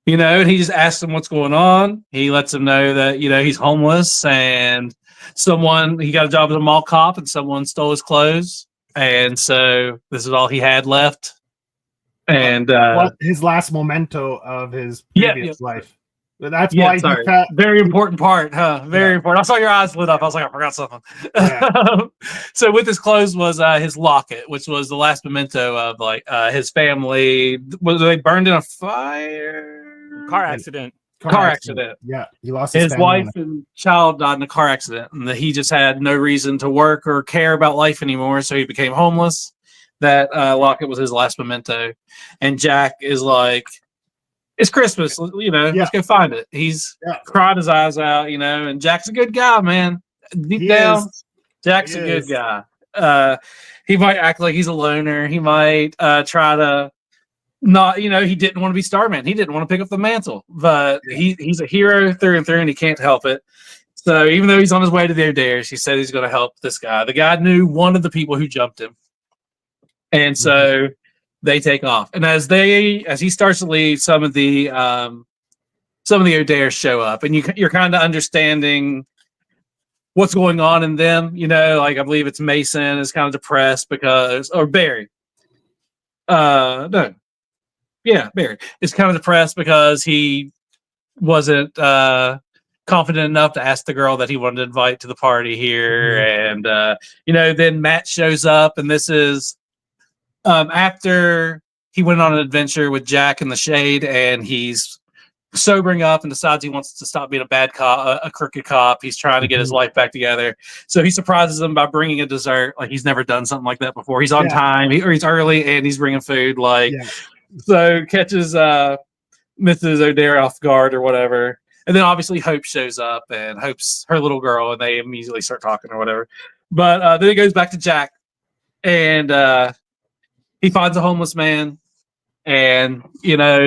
he just asks him what's going on. He lets him know that, he's homeless and he got a job as a mall cop and someone stole his clothes. And so this is all he had left. And his last memento of his previous life. That's why very important part, huh? Very important. I saw your eyes lit up. I was like, I forgot something. Yeah. So with his clothes was his locket, which was the last memento of his family. Was they burned in a fire? Car accident. Car accident. Yeah, he lost his wife and child died in a car accident, and he just had no reason to work or care about life anymore, so he became homeless. That locket was his last memento, and Jack is like, "It's Christmas, let's go find it." He's cried his eyes out, and Jack's a good guy, man. Deep down, Jack's a good guy. He might act like he's a loner. He might try to. Not, he didn't want to be Starman. He didn't want to pick up the mantle, but he's a hero through and through, and he can't help it. So even though he's on his way to the O'Dares, he said he's going to help this guy. The guy knew one of the people who jumped him, and so they take off. And as he starts to leave, some of the O'Dares show up, and you're kind of understanding what's going on in them. I believe it's Mason is kind of depressed or Barry. No. Yeah, Barry is kind of depressed because he wasn't confident enough to ask the girl that he wanted to invite to the party here. Mm-hmm. And, then Matt shows up, and this is after he went on an adventure with Jack in the shade, and he's sobering up and decides he wants to stop being a bad cop, a crooked cop. He's trying to get his life back together. So he surprises him by bringing a dessert. Like, he's never done something like that before. He's on time, or he's early, and he's bringing food. So catches Mrs. O'Dare off guard or whatever. And then obviously Hope shows up, and Hope's her little girl, and they immediately start talking or whatever. But then it goes back to Jack, and he finds a homeless man and,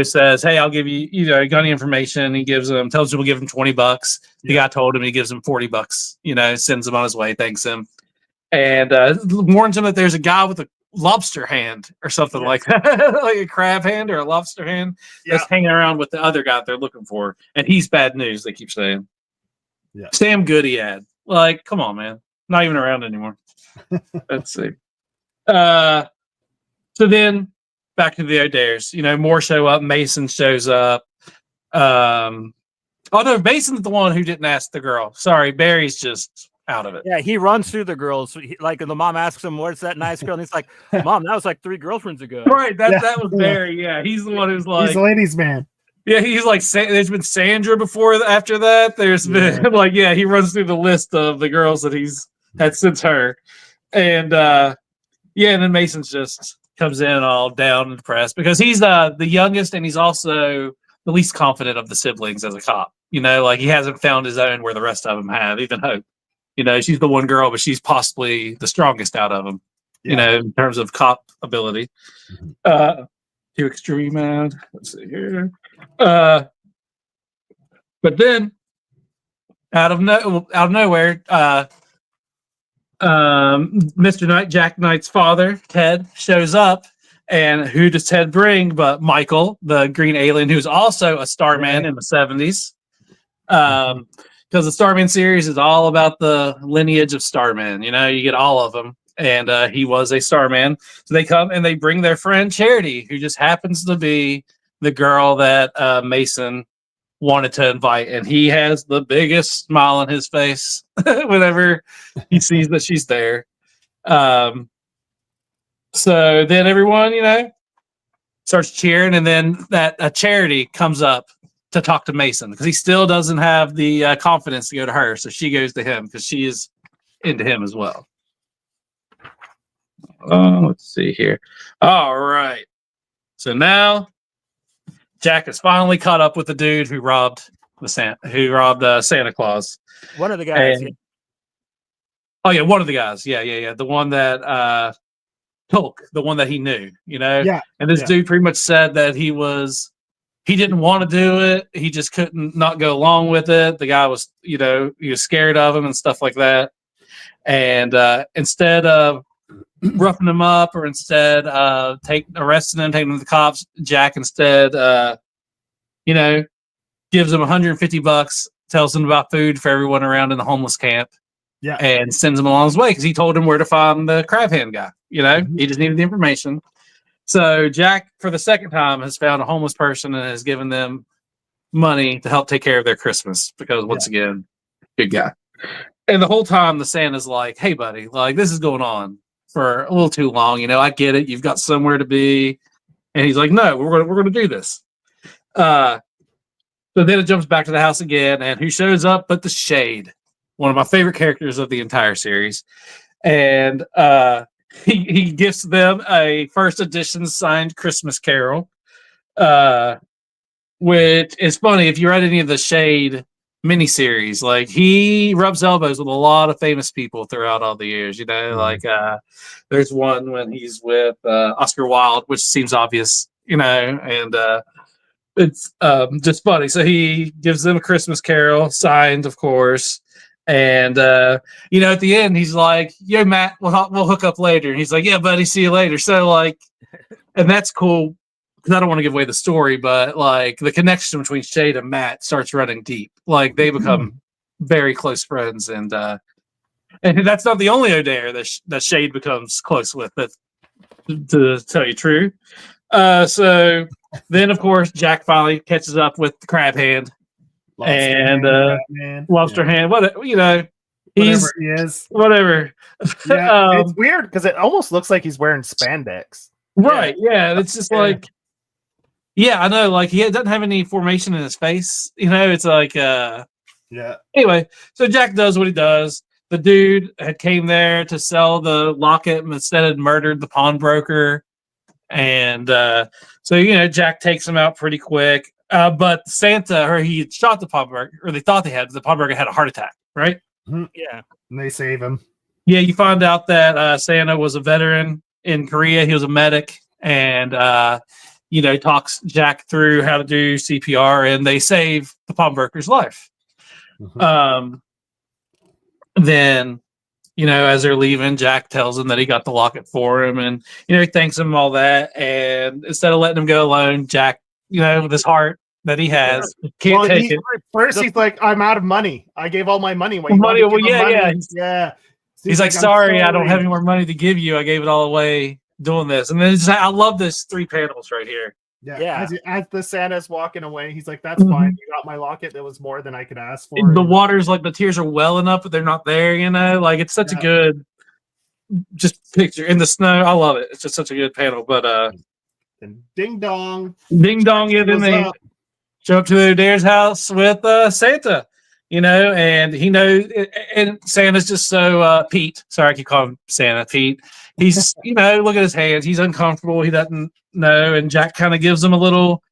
says, hey, I'll give you, got any information? He tells him to give him $20. The guy told him, he gives him $40, sends him on his way, thanks him. And warns him that there's a guy with a lobster hand or something like that, like a crab hand or a lobster hand that's hanging around with the other guy they're looking for, and he's bad news, they keep saying. Sam Goody ad, come on, man, not even around anymore. Let's see. So then back to the O'Dares, more show up. Mason shows up. No, Mason's the one who didn't ask the girl. Sorry, Barry's just out of it. Yeah, he runs through the girls. And the mom asks him, "Where's that nice girl?" And he's like, "Mom, that was like 3 girlfriends ago." Right, that was Barry. Yeah, he's the one who's like, he's a ladies' man. Yeah, he's like, there's been Sandra before. After that, there's been he runs through the list of the girls that he's had since her, and and then Mason's just comes in all down and depressed because he's the youngest, and he's also the least confident of the siblings as a cop. He hasn't found his own where the rest of them have, even Hope. She's the one girl, but she's possibly the strongest out of them, in terms of cop ability. Too extreme, man. Let's see here. But then, out of nowhere, Mr. Knight, Jack Knight's father, Ted, shows up. And who does Ted bring but Michael, the green alien, who's also a Starman in the 70s? Because the Starman series is all about the lineage of Starman. You get all of them. and he was a Starman. So they come and they bring their friend Charity, who just happens to be the girl that Mason wanted to invite, and he has the biggest smile on his face whenever he sees that she's there. So then everyone, starts cheering, and then that Charity comes up to talk to Mason because he still doesn't have the confidence to go to her. So she goes to him because she is into him as well. Let's see here. All right. So now Jack is finally caught up with the dude who robbed Santa Claus. One of the guys. And- Oh yeah, one of the guys. Yeah. The one that Tulk, the one that he knew, Yeah. And this Yeah. dude pretty much said that he didn't want to do it. He just couldn't not go along with it. The guy was, he was scared of him and stuff like that. And instead of roughing him up, or instead of arresting him, taking him to the cops, Jack instead, gives him $150, tells him about food for everyone around in the homeless camp. Yeah. And sends him along his way because he told him where to find the crab hand guy. He just needed the information. So Jack, for the second time, has found a homeless person and has given them money to help take care of their Christmas because, once again, good guy. And the whole time, the Santa's like, "Hey, buddy, like this is going on for a little too long. I get it. You've got somewhere to be." And he's like, "No, we're gonna do this." So then it jumps back to the house again, and who shows up but the Shade, one of my favorite characters of the entire series. And he gifts them a first edition signed Christmas Carol, which is funny. If you read any of the Shade miniseries, like he rubs elbows with a lot of famous people throughout all the years. Like there's one when he's with Oscar Wilde, which seems obvious, and it's just funny. So he gives them a Christmas Carol, signed, of course. And at the end, he's like, "Yo, Matt, we'll hook up later." And he's like, "Yeah, buddy, see you later." So and that's cool because I don't want to give away the story, but the connection between Shade and Matt starts running deep. Like they become very close friends, and that's not the only O'Dare that Shade becomes close with. That, to tell you the truth. So then, of course, Jack finally catches up with the crab hand. Lobster hand, whatever, Whatever he is. Whatever. Yeah, it's weird because it almost looks like he's wearing spandex. Right, yeah. It's just I know, he doesn't have any formation in his face. It's Anyway, so Jack does what he does. The dude had came there to sell the locket and instead had murdered the pawnbroker. And so Jack takes him out pretty quick. But Santa, or he shot the pawnbroker, or they thought the pawnbroker had a heart attack, right? Yeah. And they save him. Yeah, you find out that Santa was a veteran in Korea. He was a medic, and talks Jack through how to do CPR, and they save the pawnbroker's life. Then, as they're leaving, Jack tells him that he got the locket for him, and he thanks him all that. And instead of letting him go alone, Jack, with his heart that he has, can't take it. First, he's like, "I'm out of money. I gave all my money." Money. Yeah. He's like, sorry, I don't have any more money to give you. I gave it all away doing this. And then I love this 3 panels right here. Yeah. As the Santa's walking away, he's like, "That's fine. You got my locket. That was more than I could ask for." The water's the tears are welling up, but they're not there. It's such a good just picture in the snow. I love it. It's just such a good panel. But and ding dong. Yeah, then they show up to O'Dare's house with Santa, and he knows, and Santa's just so Pete. Sorry, I keep calling him Santa. Pete. He's look at his hands. He's uncomfortable. He doesn't know, and Jack kind of gives him a little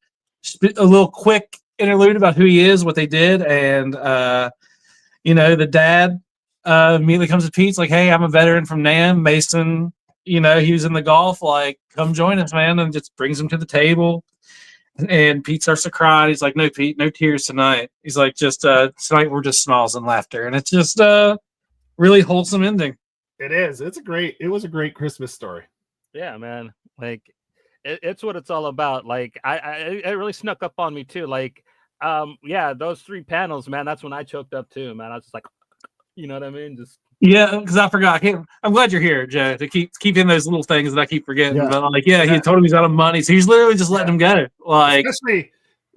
quick interlude about who he is, what they did, and the dad immediately comes to Pete's like, "Hey, I'm a veteran from Nam, Mason. He was in the Gulf. Like, come join us, man," and just brings him to the table. And Pete starts to cry. He's like, "No, Pete, no tears tonight." He's like, "Just tonight we're just smiles and laughter." And it's just really wholesome ending. It is. It was a great Christmas story. Yeah, man. It's what it's all about. It really snuck up on me too. Those 3 panels, man. That's when I choked up too, man. I was just like, you know what I mean? Just Yeah, because I forgot. I'm glad you're here, Joe, to keep in those little things that I keep forgetting. Yeah. But like, yeah, he Yeah. had told him he's out of money, so he's literally just letting him go. Like,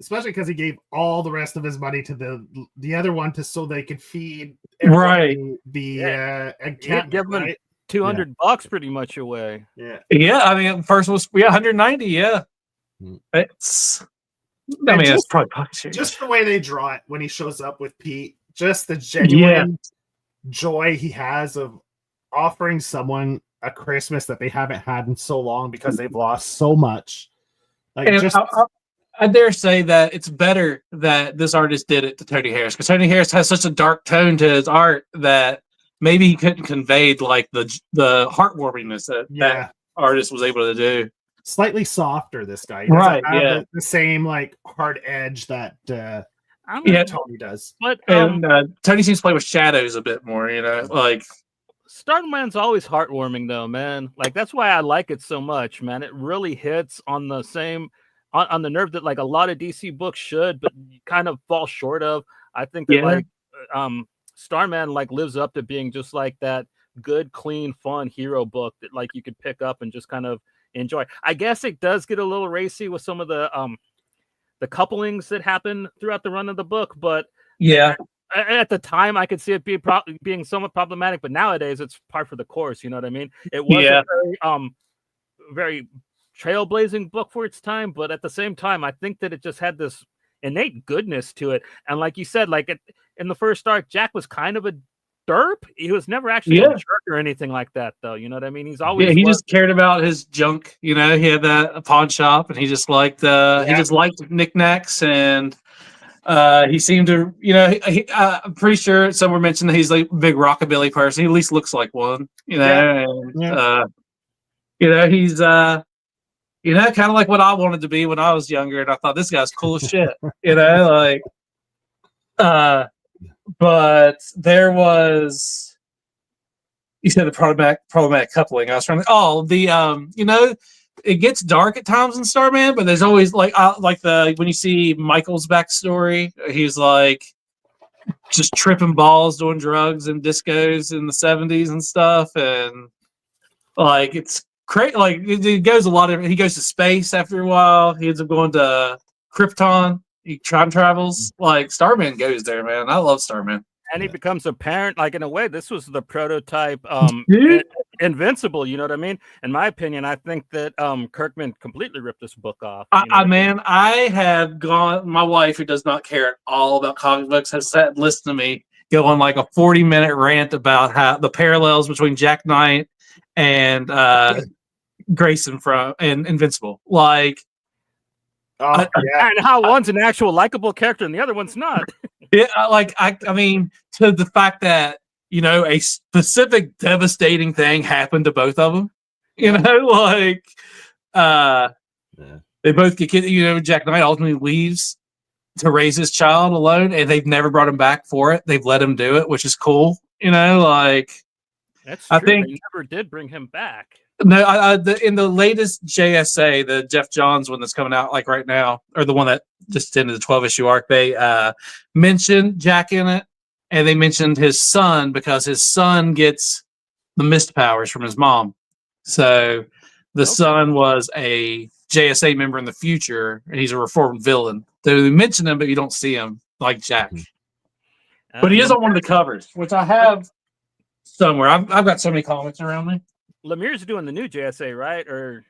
especially because he gave all the rest of his money to the other one so they could feed right. the Can't give him right? $200 pretty much away. Yeah, I mean, first was 190. Yeah, it's. I mean, it's probably just the way they draw it when he shows up with Pete, just the genuine joy he has of offering someone a Christmas that they haven't had in so long because they've lost so much. Like, and just I dare say that it's better that this artist did it to Tony Harris, because Tony Harris has such a dark tone to his art that maybe he couldn't convey like the heartwarmingness that artist was able to do. Slightly softer, this guy. He Right, have the same like hard edge that Tony does. But Tony seems to play with shadows a bit more, like Starman's always heartwarming though, man. Like that's why I like it so much, man. It really hits on the same on the nerve that like a lot of DC books should, but kind of fall short of. I think that like Starman like lives up to being just like that good, clean, fun hero book that like you could pick up and just kind of enjoy. I guess it does get a little racy with some of the couplings that happen throughout the run of the book, but at the time I could see it being somewhat problematic, but nowadays it's par for the course. You know what I mean? It was a very, very trailblazing book for its time, but at the same time, I think that it just had this innate goodness to it. And like you said, like in the first arc, Jack was kind of a derp. He was never actually a jerk or anything like that, though. You know what I mean? He's always he just cared about his junk. He had that pawn shop, and he just liked knickknacks, and he seemed to, I'm pretty sure somewhere mentioned that he's like a big rockabilly person. He at least looks like one, he's kind of like what I wanted to be when I was younger, and I thought this guy's cool as shit, but there was, you said the problematic coupling. I was trying to, it gets dark at times in Starman, but there's always when you see Michael's backstory, he's like just tripping balls, doing drugs and discos in the 70s and stuff, and like it's crazy. Like it goes he goes to space after a while. He ends up going to Krypton. He time travels. Like Starman goes there, man. I love Starman. And he becomes a parent. Like in a way, this was the prototype Invincible. You know what I mean? In my opinion, I think that Kirkman completely ripped this book off. I have gone. My wife, who does not care at all about comic books, has sat and listened to me go on like a 40-minute rant about how the parallels between Jack Knight and Grayson and Invincible. Like, and how one's an actual likable character and the other one's not. I mean, to the fact that a specific devastating thing happened to both of them. They both get kids. Jack Knight ultimately leaves to raise his child alone, and they've never brought him back for it. They've let him do it, which is cool. That's true. I think they never did bring him back. No, in the latest JSA, the Jeff Johns one that's coming out like right now, or the one that just ended the 12-issue arc, they mentioned Jack in it, and they mentioned his son because his son gets the mist powers from his mom. So the son was a JSA member in the future, and he's a reformed villain. So they mention him, but you don't see him like Jack. But he is on one of the covers, which I have somewhere. I've got so many comics around me. Lemire's doing the new JSA, right? Or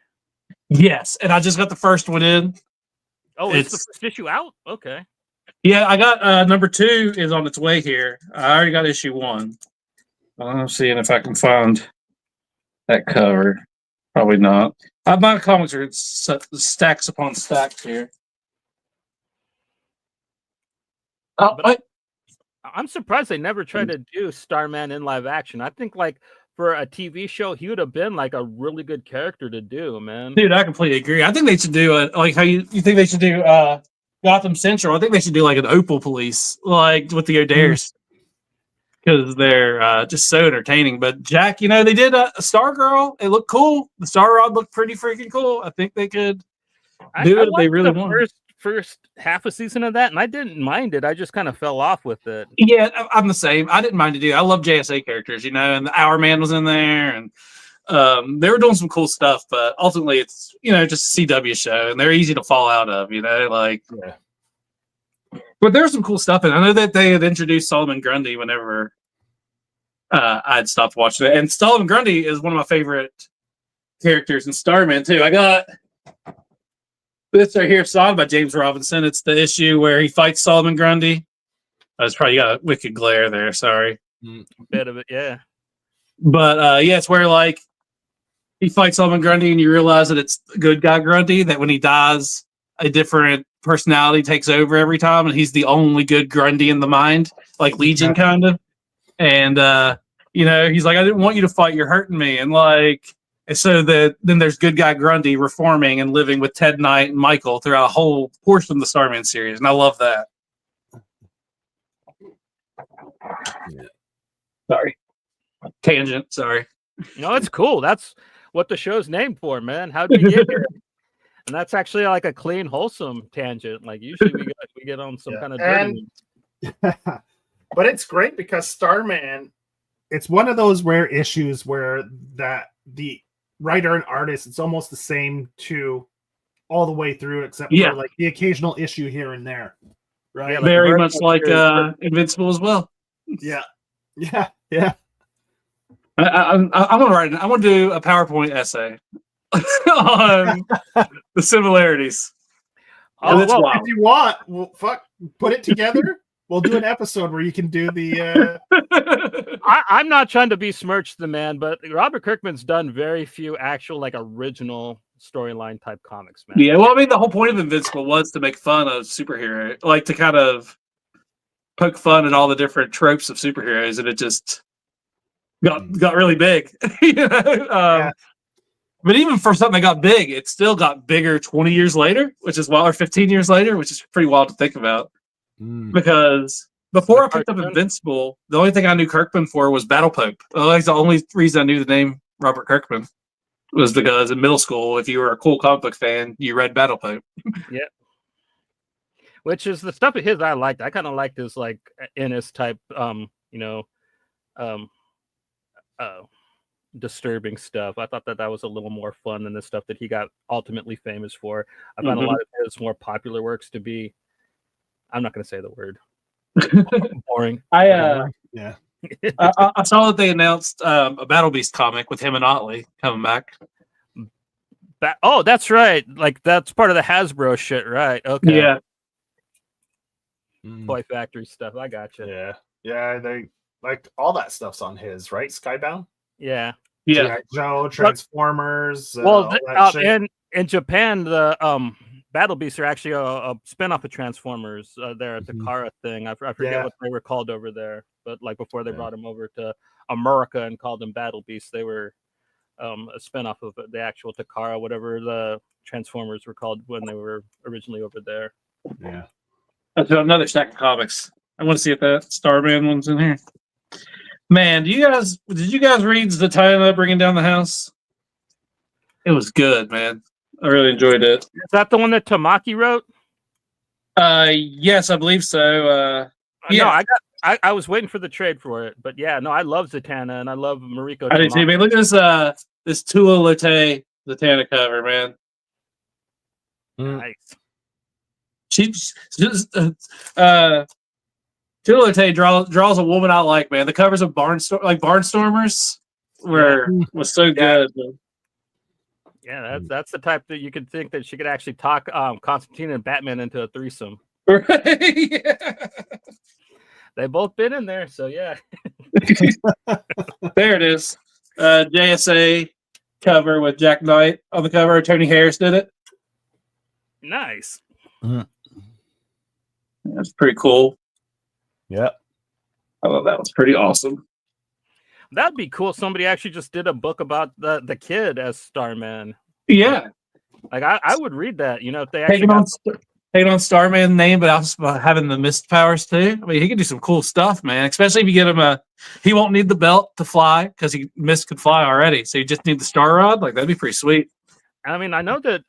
yes, and I just got the first one in. Oh, it's the first issue out? Okay. Yeah, I got number 2 is on its way here. I already got issue 1. I'm seeing if I can find that cover. Probably not. My comics are stacks upon stacks here. I'm surprised they never tried to do Starman in live action. I think like for a TV show, he would have been like a really good character to do, man. Dude, I completely agree. I think they should do like how you think they should do Gotham Central. I think they should do like an Opal Police, like with the O'Dares, because they're just so entertaining. But Jack, they did a Stargirl. It looked cool. The Star Rod looked pretty freaking cool. I think they could do it if they really want. first half a season of that, and I didn't mind it. I just kind of fell off with it. Yeah, I'm the same. I didn't mind it either. I love JSA characters, and the Hour Man was in there, and they were doing some cool stuff. But ultimately, it's just a CW show, and they're easy to fall out of. Like. Yeah. But there's some cool stuff, and I know that they had introduced Solomon Grundy whenever I'd stopped watching it. And Solomon Grundy is one of my favorite characters in Starman too. I got this right here, signed by James Robinson. It's the issue where he fights Solomon Grundy. I was probably got a wicked glare there. Sorry. Bit of it, yeah. But it's where like he fights Solomon Grundy, and you realize that it's good guy Grundy. That when he dies, a different personality takes over every time, and he's the only good Grundy in the mind, like Legion kind of. And he's like, I didn't want you to fight. You're hurting me, and so then there's good guy Grundy reforming and living with Ted Knight and Michael throughout a whole portion of the Starman series, and I love that. Yeah. Sorry, tangent. Sorry. No, it's cool. That's what the show's named for, man. How'd we get here? And that's actually like a clean, wholesome tangent. Like usually we get on some kind of dirty. But it's great because Starman, it's one of those rare issues where the writer and artist, it's almost the same to all the way through, except for like the occasional issue here and there. Right. Yeah, very much like Invincible as well. Yeah. I'm gonna write it. I'm gonna do a PowerPoint essay on the similarities. Oh, well, if you want, put it together. We'll do an episode where you can do the. I'm not trying to besmirch the man, but Robert Kirkman's done very few actual original storyline type comics, man. Yeah, well, I mean, the whole point of Invincible was to make fun of superhero, like to kind of poke fun at all the different tropes of superheroes, and it just got really big. But even for something that got big, it still got bigger 20 years later, which is wild, or 15 years later, which is pretty wild to think about. Because before I picked up Invincible, the only thing I knew Kirkman for was Battle Pope. That's the only reason I knew the name Robert Kirkman was because in middle school, if you were a cool comic book fan, you read Battle Pope. Yeah. Which is the stuff of his I liked. I kind of liked his Ennis type, disturbing stuff. I thought that was a little more fun than the stuff that he got ultimately famous for. I found a lot of his more popular works to be, I'm not going to say the word, boring. I saw that they announced a Battle Beast comic with him and Otley coming back. Oh, that's right. Like that's part of the Hasbro shit, right? Okay. Yeah. Toy Factory stuff. I gotcha. Yeah. They all that stuff's on his, right? Skybound. Yeah. G.I. Joe, Transformers. In Japan, the Battle Beasts are actually a spinoff of Transformers. They're a Takara thing. I forget what they were called over there, but before they brought them over to America and called them Battle Beasts, they were a spinoff of the actual Takara, whatever the Transformers were called when they were originally over there. Yeah. That's another stack of comics. I want to see if that Starman one's in here. Man, did you guys read Zatanna Bringing Down the House? It was good, man. I really enjoyed it. Is that the one that Tamaki wrote? Yes, I believe so. No, I was waiting for the trade for it, but I love Zatanna and I love Mariko. I did too, man. Look at this Tua Lote Zatanna cover, man. Nice. She's Tua Lote draws a woman I like, man. The covers of Barnstormers was so good. Yeah, that's the type that you could think that she could actually talk Constantine and Batman into a threesome. Yeah. They both been in there, so yeah. There it is. JSA cover with Jack Knight on the cover. Tony Harris did it. Nice. That's pretty cool. Yeah. I thought that was pretty awesome. That'd be cool. Somebody actually just did a book about the kid as Starman. Yeah. I would read that, if they taking actually on Starman's name, but also having the mist powers too. I mean, he can do some cool stuff, man. Especially if you get him he won't need the belt to fly because mist could fly already. So you just need the star rod. That'd be pretty sweet. I mean, I know that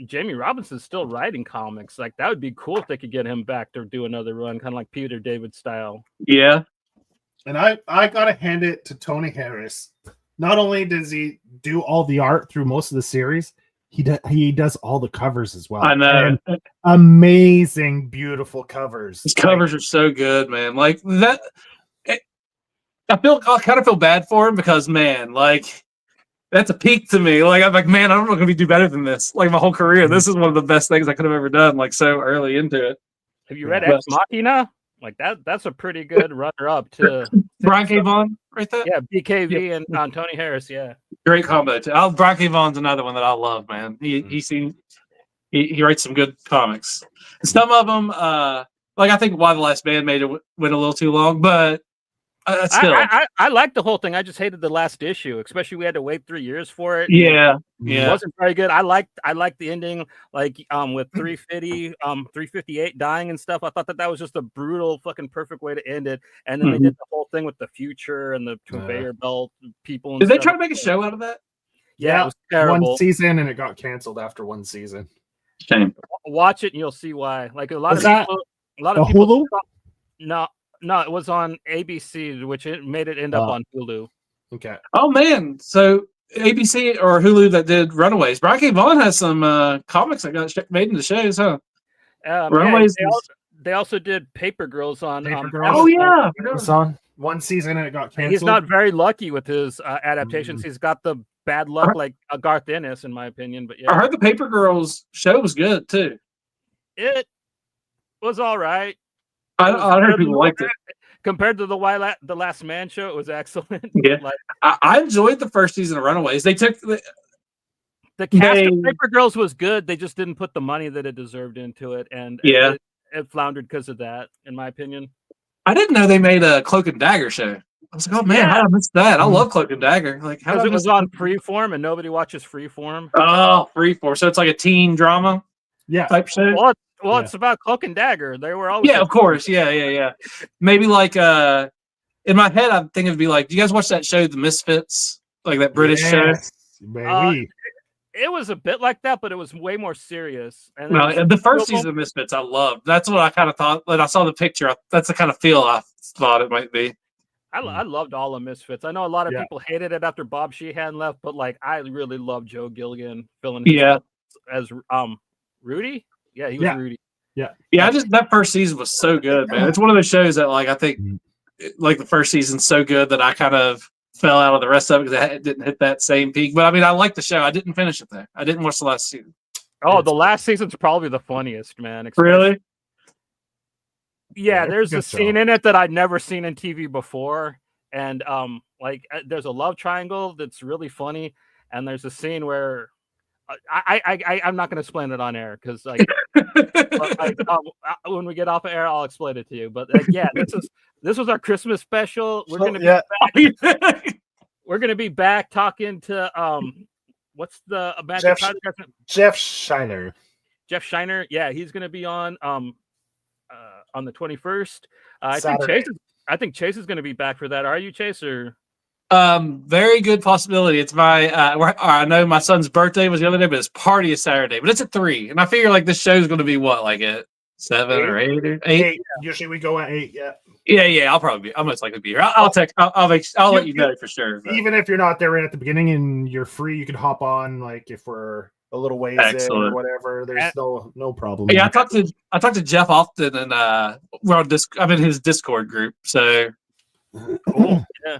Jamie Robinson's still writing comics. Like that would be cool if they could get him back to do another run, kind of like Peter David style. Yeah. And I gotta hand it to Tony Harris. Not only does he do all the art through most of the series, he does all the covers as well. I know. And amazing, beautiful covers. His covers are so good, man. Like that. I kind of feel bad for him because, man, like that's a peak to me. Like I'm like, man, I'm not going to do better than this. Like my whole career, this is one of the best things I could have ever done. Like so early into it. Have you read Ex Machina? Like that's a pretty good runner-up to Brian K. Vaughan, right there. Yeah, BKV and Tony Harris. Yeah, great combo too. Brian K. Vaughan's another one that I love, man. He writes some good comics. Some of them, like I think Why the Last Man made it went a little too long, but still, I liked the whole thing. I just hated the last issue, especially we had to wait 3 years for it. Yeah, It wasn't very good. I liked the ending, like with 358 dying and stuff. I thought that was just a brutal, fucking perfect way to end it. And then they did the whole thing with the future and the conveyor belt people. And did they try to make a show out of that? Yeah, it was terrible. One season and it got canceled after one season. Shame. Watch it and you'll see why. Like a lot of people. Hulu? No, it was on ABC, which it made it end up on Hulu. Okay. Oh man, so ABC or Hulu that did Runaways. Brian K. Vaughan has some comics that got made into shows, huh? Runaways. They also did Paper Girls on. Oh yeah, it was on one season and it got canceled. He's not very lucky with his adaptations. He's got the bad luck like Garth Ennis, in my opinion. But yeah, I heard the Paper Girls show was good too. It was all right. I heard people liked it. Compared to the Last Man show, it was excellent. Yeah, I enjoyed the first season of Runaways. They took the cast of Paper Girls was good. They just didn't put the money that it deserved into it, and it floundered because of that, in my opinion. I didn't know they made a Cloak and Dagger show. I was like, oh man, how did I miss that? I love Cloak and Dagger. Like, how it was on Freeform, and nobody watches Freeform. Oh, Freeform. So it's like a teen drama, type show. Well, it's about Cloak and Dagger. They were always of course, yeah. Maybe like in my head, I think it'd be like, do you guys watch that show, The Misfits, like that British show? It was a bit like that, but it was way more serious. And the first season of Misfits, I loved. That's what I kind of thought. When I saw the picture, that's the kind of feel I thought it might be. I loved all of Misfits. I know a lot of people hated it after Bob Sheehan left, but like I really loved Joe Gilligan filling as Rudy. Yeah, he was Rudy. Yeah. That first season was so good, man. It's one of those shows that like I think like the first season's so good that I kind of fell out of the rest of it because it didn't hit that same peak. But I mean, I liked the show. I didn't finish it though. I didn't watch the last season. Oh, the last season's probably the funniest, man. Really? Yeah, there's a scene in it that I'd never seen in TV before, and there's a love triangle that's really funny, and there's a scene where I'm not going to explain it on air because when we get off of air, I'll explain it to you. But this was our Christmas special. We're going to be back talking to what's the Magic Jeff Shiner. Jeff Shiner, yeah, he's going to be on the 21st. I think Chase is going to be back for that. Are you, Chase? Or very good possibility. It's my I know my son's birthday was the other day, but his party is Saturday. But it's at 3, and I figure like this show's going to be what, like at 7 or 8 or 8. Usually we go at 8. Yeah. I'll most likely be here. I'll text. I'll let you know for sure. But. Even if you're not there right at the beginning and you're free, you can hop on. Like if we're a little ways in or whatever, there's no problem. Yeah, I talk to Jeff often, and we're on I'm in his Discord group. So cool. Yeah.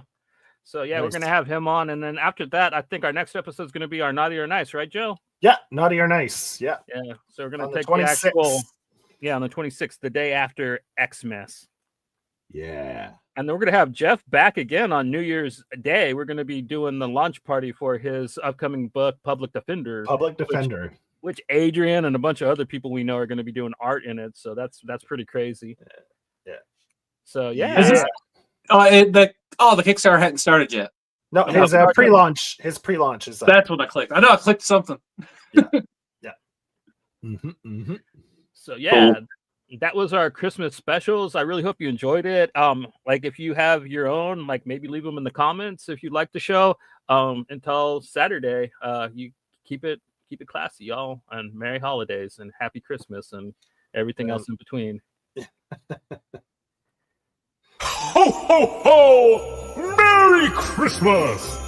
So nice. We're gonna have him on, and then after that, I think our next episode is gonna be our Naughty or Nice, right, Joe? Yeah, Naughty or Nice. Yeah. Yeah. So we're gonna take the actual. Yeah, on the 26th, the day after Xmas. Yeah. And then we're going to have Jeff back again on New Year's Day. We're going to be doing the launch party for his upcoming book, Public Defender. Which Adrian and a bunch of other people we know are going to be doing art in it. So that's pretty crazy. Yeah. So, yeah. The Kickstarter hadn't started yet. No, his pre-launch. His pre-launch is. That's what I clicked. I know I clicked something. Yeah. Mm-hmm. So cool. That was our Christmas specials. I really hope you enjoyed it. Like if you have your own, like maybe leave them in the comments if you like the show. Until Saturday, you keep it keep it classy, y'all, and Merry Holidays and Happy Christmas and everything else in between. Ho, ho, ho! Merry Christmas!